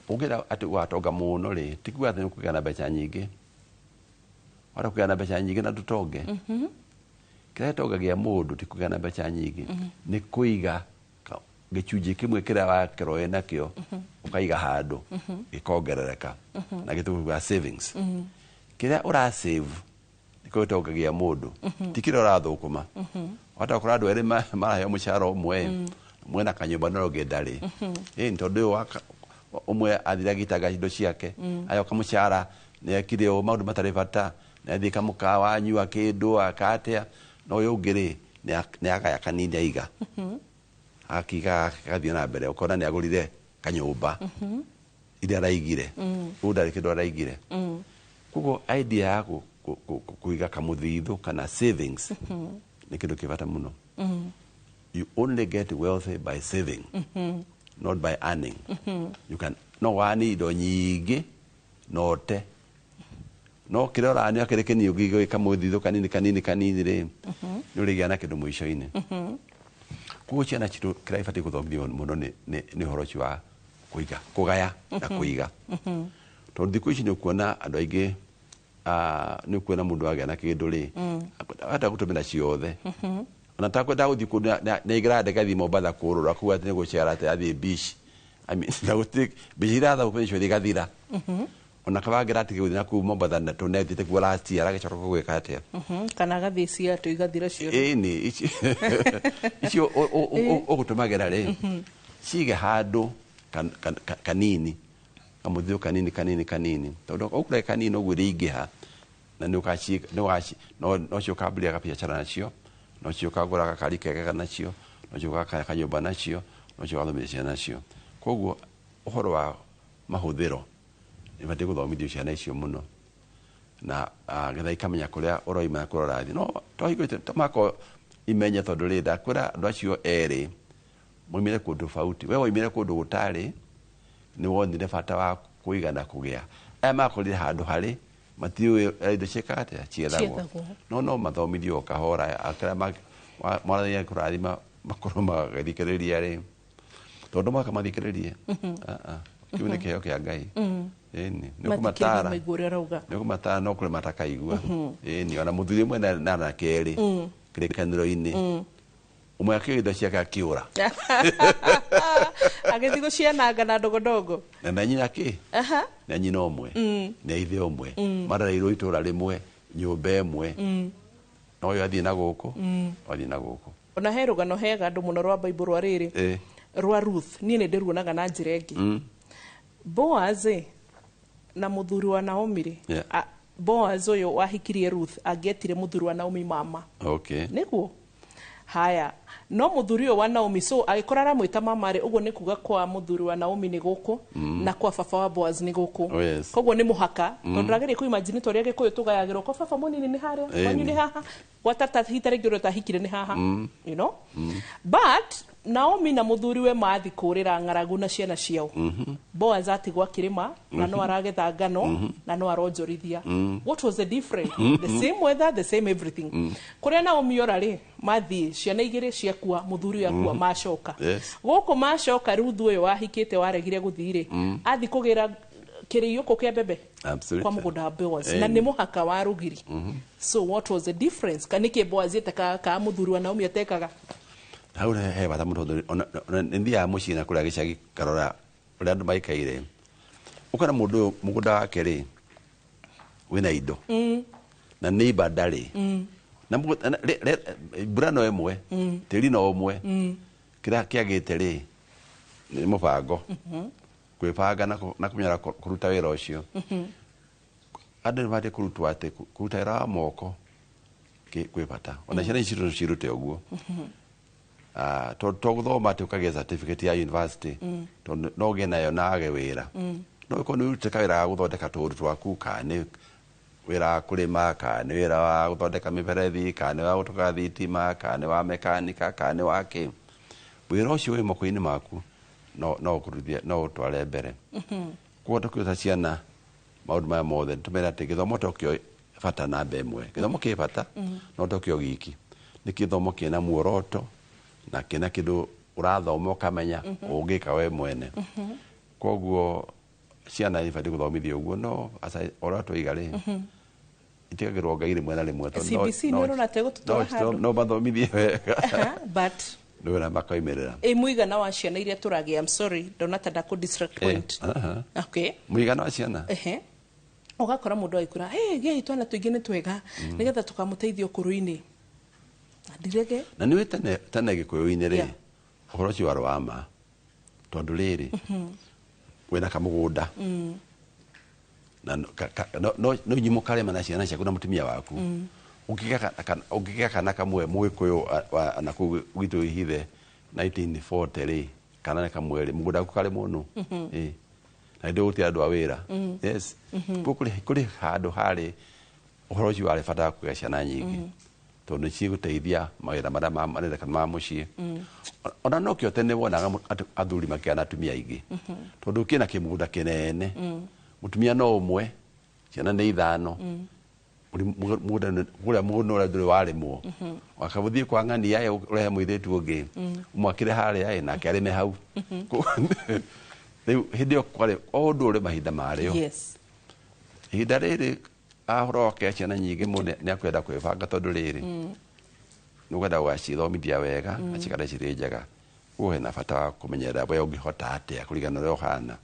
ũngĩra atĩ watonga mũno rĩ ti kuga atĩ nĩ kũgĩa na mbeca nyingĩ wara kũgĩa na mbeca nyingĩ na tũtonge kĩrĩa gĩtongagia mũndũ ti kũgĩa na mbeca nyingĩ nĩ kũiga gĩcunjĩ kĩmwe kĩrĩa wakorwo wĩna kĩo ũkaiga handũ gĩkongerereka na gĩtũgũa savings kĩrĩa ũrasave nĩkĩo gĩtongagia mũndũ ti kĩrĩa ũrathũkũma wata ũkora andũ erĩ maraheo mũcara ũmwe mwena kanyũmba no ndarĩ nĩ tondũ ũyũ ũmwe athira gĩtaga indo ciake ayoka mũcara nĩ ekire maũndũ matarĩ bata na athii kamũkawa anyua kĩndũ akatea no ũyũ ũngĩ rĩ nĩ agaya kanini aiga akiga gathiĩ na mbere ũkona nĩ agũrire kanyũmba iria araigire ũũ ndarĩ kĩndũ araigire koguo idea ya kuiga kamũthithũ kana savings nĩ kĩndũ kĩbata mũno. You only get wealthy by saving, not by earning. You can no wani indo nyingĩ no te no kĩrĩa ũrani akĩrĩ kĩnini ũgĩiga kamũthithũ kanini rĩ nĩ ũrĩgĩa na kĩndũ mũico-inĩ. Koguo ciana citũ kĩrĩa ibatiĩ gũthomithio mũno nĩ ũhoro ũcio wa kũgaya na kũiga tondũ thikũ ici nĩ ũkuona andũ aingĩ nĩ ũkuona mũndũ agĩa na kĩndũ rĩ hata gũtũmĩra ciothe ona takwenda gũthiĩ kũndũ nĩ igĩra ndege thiĩ Mombatha kũrũra kuga atĩ nĩ gũcera atĩ athiĩ beach na gũtirĩ beach iratha ũpeni cio igathira ona kabagira ati guthina ku Mombasa na tunethite ku last year agacoka gwika atia kana gathisia tu igathira cio ni icio ogutumagira ri cige handu kanini kamuthio kanini tondu okure kanini oguo ringiha na ni ukachika no cio kablia kabiachara nacio no cio kagura gakari kegega nacio no cio kanyumba nacio no cio gathomithia nacio koguo uhoro wa mahuthiro ibate guthomithio ciana icio muno na getha ikamenya kuria uroima kurora thi no tohigite tomako imenye tondu rinda kwira andu acio eri moimire kundu fauti wewe oimire kundu gutari ni wonire bata wa kuigana kugia makorire handu hari matiwe indo ciekate ciethagwo no mathomithio kahora akira mwana kurathima makoro magathikiriria ri tondu makamathikiririe kiu ni kiheo kia Ngai ni kumatara no kule matakaigua ni ona muthuri mwe na keri kirikaniro-ini umwe akiitho ciake akiura agithigo cianaga na ndogondogo na nyina ki na nyina omwe na ithe omwe marareirwo itura rimwe nyumba emwe no yo athii na guku ona he rugano hega andu muno rwa Bible rwa riri rwa Ruth ni ndiruonaga na njira ingi Boaz na muthuri wa Naomi ri Boaz uyu wahikirie Ruth agetire muthuri wa Naomi mama niguo haya no muthuri wa Naomi so agikorara mwita mama ri uguo ni kuga kwa muthuri wa Naomi ni guku na kwa baba wa Boaz ni guku koguo ni muhaka tondu ragiri ku imagine tori agikuyu tugayagirwo kwa baba munini ni haria wanyu ni haha watata hitare ngiro ta hikire ni haha you know but Naomi na muthuri we mathi kurira ng'aragu na ciana ciao Boaz atigwa kirima na no aragetha ngano na no aronjorithia what was the difference the same weather the same everything kuria Naomi orari mathi ciana igire ciakua muthuri yakua macoka guku macoka Ruthu uyu wahikite waregire guthire athi kugira kiriyuko kia bebe kwa mugunda Boaz na ni muhaka wa rugiri so what was the difference kanike Boaz etaka ka muthuri wa Naomi atekaga haura he bata mundo ndia muci na kuria gicagi karora uria andu maikaire ukana mundu mugunda wake ri wina indo na neighbor ndari na mbura no emwe tiri no omwe kira kiagite ri ni mubango kwibanga na kunyara kuruta wira ucio andu bade kurutwa ate kuruta wira moko kwibata ona ciana icio cirute uguo to guthoma ati ukagia certificate ya university to no gena yo nage wira no ko ni urute kawira guthondeka tundu twaku kane wira kurima kane wira wa guthondeka miberethi kane wa gutuka thitima kane wa mekanika kane wake wira ucio wi moko-ini maku no kuruthia no utware mbere kuota kwita ciana maundu maya mothe tumera ati githomo tokio bata na mbemwe githomo ki bata no tokio giki ni githomo kina muoroto na kina kindu urathoma ukamenya ungika we mwene koguo ciana ibati guthomithio uguo no asa orato igari itigagirwo Ngai rimwe na rimwe to CBC no rona tego tutoa handu no bathomithie wega but ndona makoimerera muigana wa ciana iria turagia I'm sorry ndona tada ku district point okay muigana wa ciana ugakora mundu aikura gei twana tuingi ni twega nigetha tukamuteithio kuruini ndirege na niwe tene gikuyu-ini ri uhoro ci waro ama tondu riri wena kamugunda na no nyimu karema na ciana ciaku na mutumia waku ungigeka kana kamwe mwikuyu na kugitu ihithe 1940 ri kana kamwe ri mugunda ku kare muno na ndio uti andu a wira yes kuri handu hari uhoro ci wari fata ku ciana nyingi tondu ci guteithia mawira maria marendeka ma mucii ona no kio tene wonaga athuri makiana atumia ingi tondu kina kimugunda kinene mutumia no umwe ciana ni ithano mugunda guria muno ura nduri warimwo wakabuthie kwa ng'ani yae urehe muithetu ungi umwakire haria na kiarime hau hindi yo kware ondu uri mahinda mario yes ihinda riri ahoro ke ciana nyingi mune ni akwenda kwibanga tondu riri nugenda gwacithomithia wega acikara cirĩ njega uhe na bata wa kumenyerera we ungihota atia kurigana ro hana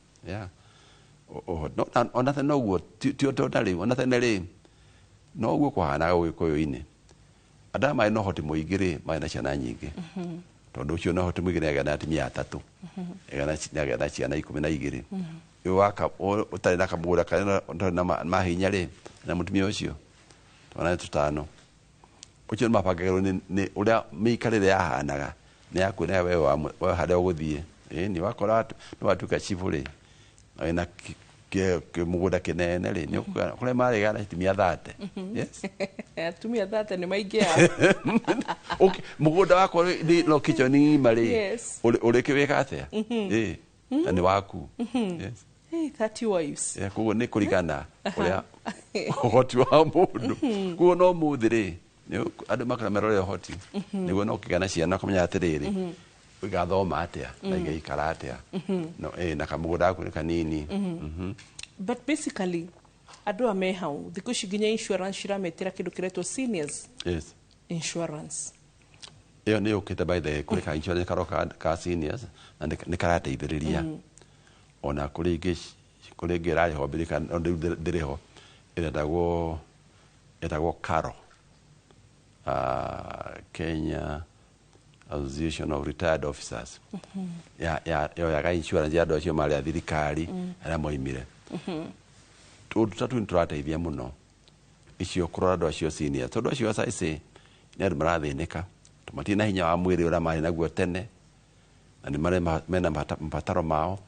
no ona the no go ti totally ona the nere no go kwa na go koyo-ini ada mai no hoti muigire mai na ciana nyingi tondu ucio no hoti muigire ga na atimia 3 ga na ciana 12 yo waka utari na kamugura kana na mahinya ri na mutumia ucio twana tutano ucio mapagero ni uria mikarire yahanaga ni yakwira wewe wa hada uguthie ni wakora no watuka chivule na ke mugura kinene ri ni kule mari ga na atimia 30 yes atumia 30 ni maingia okay mugura wako ni lokicho ni mari uri kiweka atia ni waku yes 30 wives kugo ni kurigana uria hoti wa mundu kugo no muthiri ni andu makara merore hoti niguo no kigana ciana kumenya atiriri igathoma atia na igaikara atia no na kamugura aku ni kanini but basically andu ame hau thiku ciginya insurance cirametira kindu kiretwo seniors yes insurance iyo ni ukite by the kuri ka insurance karoka ka seniors na ni karateithiriria ona kuri ngira ho birika ndireho etagwo Karo Kenya Association of Retired Officers ya ga insurance ya do cio mari athirikari ara moimire tatu niturateithia muno icio kurora do cio senior tondu cio saice ni andu marathinika tumatina hinya wa mwiri ura mari naguo tene na ni mari mena mapataro mao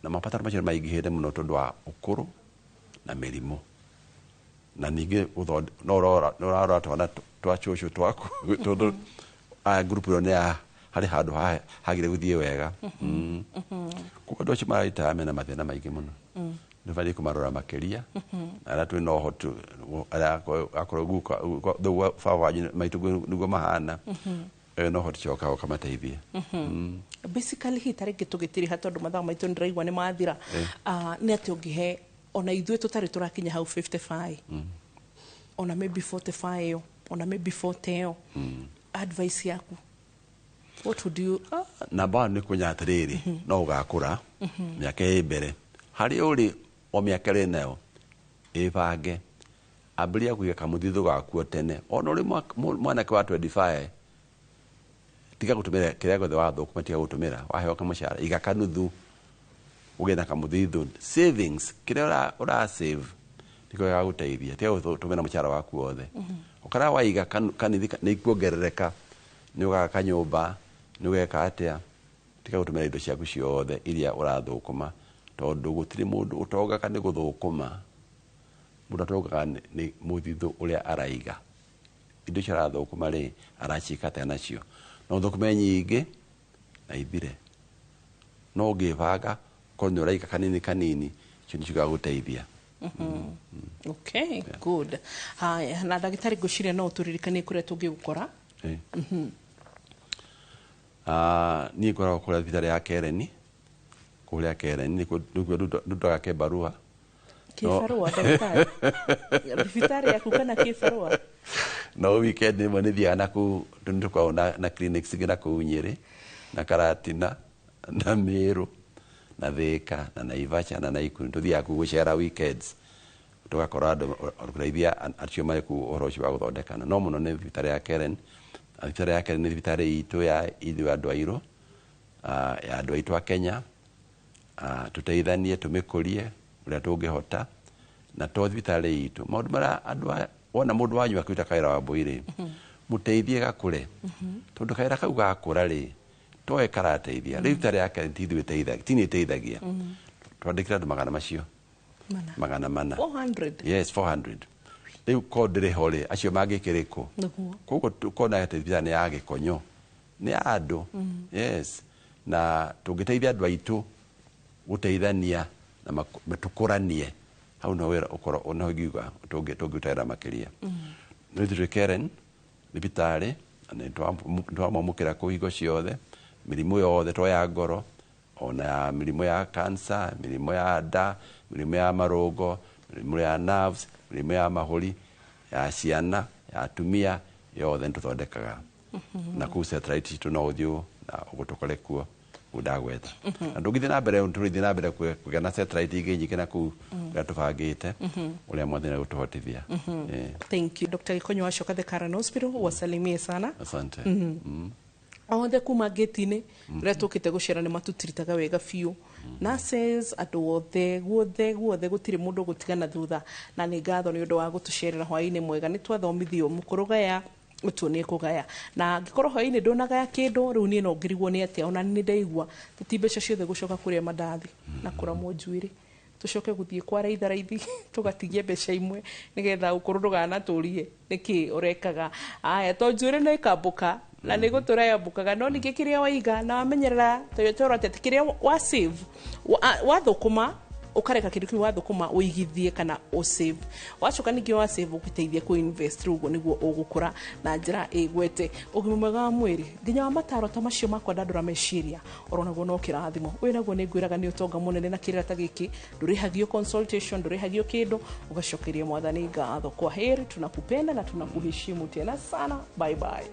na mapataro macio maingihire muno tondu wa ukuru na mirimo na ningi no rora twana twa chuchu twaku tondu a group ro ne hari handu hagire guthie wega kuko ndo chimaita amena mathina maingi muno ni bali kumarora makeria ara twi no hotu ara akoroguka do fawaji maitu nugo mahana no hotu choka okamateithia basically hitare gitugitiri hatondu mathaa maitu ndiraigwa ni mathira ni ati ungihe ona ithwe tutari turakinya hau 55 ona maybe 45 ona maybe 40 advice yaku what would you na ba ni kunya atiriri no ugakura miaka mbere hari uri o miaka ri nayo ibange abiria kuiga kamuthithu gakuo tene ona uri mwana kwa 25 tiga gutumira kiria gothe watho kumatiga gutumira waheo kamushara iga kanuthu ugena kamuthithu savings kiria ura save tiko ya guteithia tiga gutumira mushara waku wothe ukara waiga kanithika ni kuongerereka ni ugaka nyumba ni ugeka atia tiga gutumira indo ciaku ciothe iria urathukuma tondu gutiri mundu utoga kana guthukuma mundu atoga ni muthithu uria araiga indo cia arathukuma ri arachika ta nacio no thukuma nyingi na ithire no givanga kono uraika kanini cio nicio gaguteithia okay good haya na dagitari guciria no turirikanie kuria tungigukora ni kora kora thibitari ya Kereni kuria Kereni nikuo nduga ke barua kibarua dagitari thibitari yaku kana kibarua no weekend ni mone thiana ku tundu kwa na clinics ngina ku Nyeri na Karatina na Meru na Thika na Naivasha na Naikuru tuthia ku gucera weekends tugakora kureithia acio mai ku oroci wa guthondekana no muno ni thibitari ya Keren thibitari ya Keren ni thibitari itu ya ithu andu airu ya andu aitu a Kenya tuteithanie tumikurie uria tungihota na to thibitari itu maundu mara andu wona mundu wanyu akuita kaira wa boire muteithie gakure tondu kaira kau gakura ri toe karateithia thibitari ya Keren tithu teithagia twandikira andu magana macio magana mana 400 yes 400 riu kodire hore acio mangikiriko kogo kona ate thibitari ya Gikonyo ni andu yes na tungiteithia andu aitu guteithania na matukuranie hau no wera ukoro ona giuga tungitera makiria ni thire Keren thibitari ane twamukira kuhigo ciothe mirimu yothe to ya ngoro ona mirimu ya cancer mirimu ya nda mirimu ya marogo mirimu ya nerves mirimu ya mahuri ya ciana ya atumia yothe tuthondekaga na ku satellite tu no thiu na gutukore kuo ndagweta na ndũngĩthiĩ na mbere tũrĩthiĩ na mbere kũgĩa na satellite ingĩ nyingĩ na kũu ũrĩa tũbangĩte ũrĩa mwathani agũtũhotithia. Thank you Dr. Gikonyo wacoka the Karen Hospital, wasalimie sana. Asante. Othe kuma gate-inĩ rĩrĩa tũkĩte gũcera nĩ matutiritaga wega biũ. Nurses andũ othe guothe gũtirĩ mũndũ gũtigana thutha, na nĩ ngatho nĩ ũndũ wa gũtũcerera hwaĩ-inĩ mwega. Nĩ twathomithio mũkũrũgaya ũtuonie kũgaya, na ngĩkorwo hwaĩ-inĩ ndũnagaya kĩndũ rĩu niĩ no ngĩrigwo nĩ atĩa, ona nĩ ndaigua ti mbeca ciothe gũcoka kũrĩa mandathi na kũramwo njuĩrĩ, tucoke gũthiĩ kwa raithi tugatigie mbeca imwe nigetha ũkũrũ ndũganatũrie nĩkĩ ũrekaga. Aya to njuĩrĩ nĩ ikambũka na nĩ gũtũra yambũkaga, no ningĩ kĩrĩa waiga na wamenyerera toyotoro atĩ kĩrĩa wa save wathũkũma ukareka kindu kiu wathũkũma uigithie kana o save, wacoka ningĩ wa save ũgĩteithia ku invest, rũgo nĩguo ũgũkũra na njĩra ĩgwete. Ũgima mwega wa mwĩrĩ nginya wa mataro ta macio makwa ndandũra meciria oronaguo no kĩrathimo, ũyũ naguo nĩ ngwĩraga nĩ ũtonga mũnene na kĩrĩa ta gĩkĩ ndũrĩhagio consultation, ndũrĩhagio kĩndũ, ũgacokeria mwathani ngatho. Kwa heri, tunakupenda na tunakuheshimu tena sana, bye bye.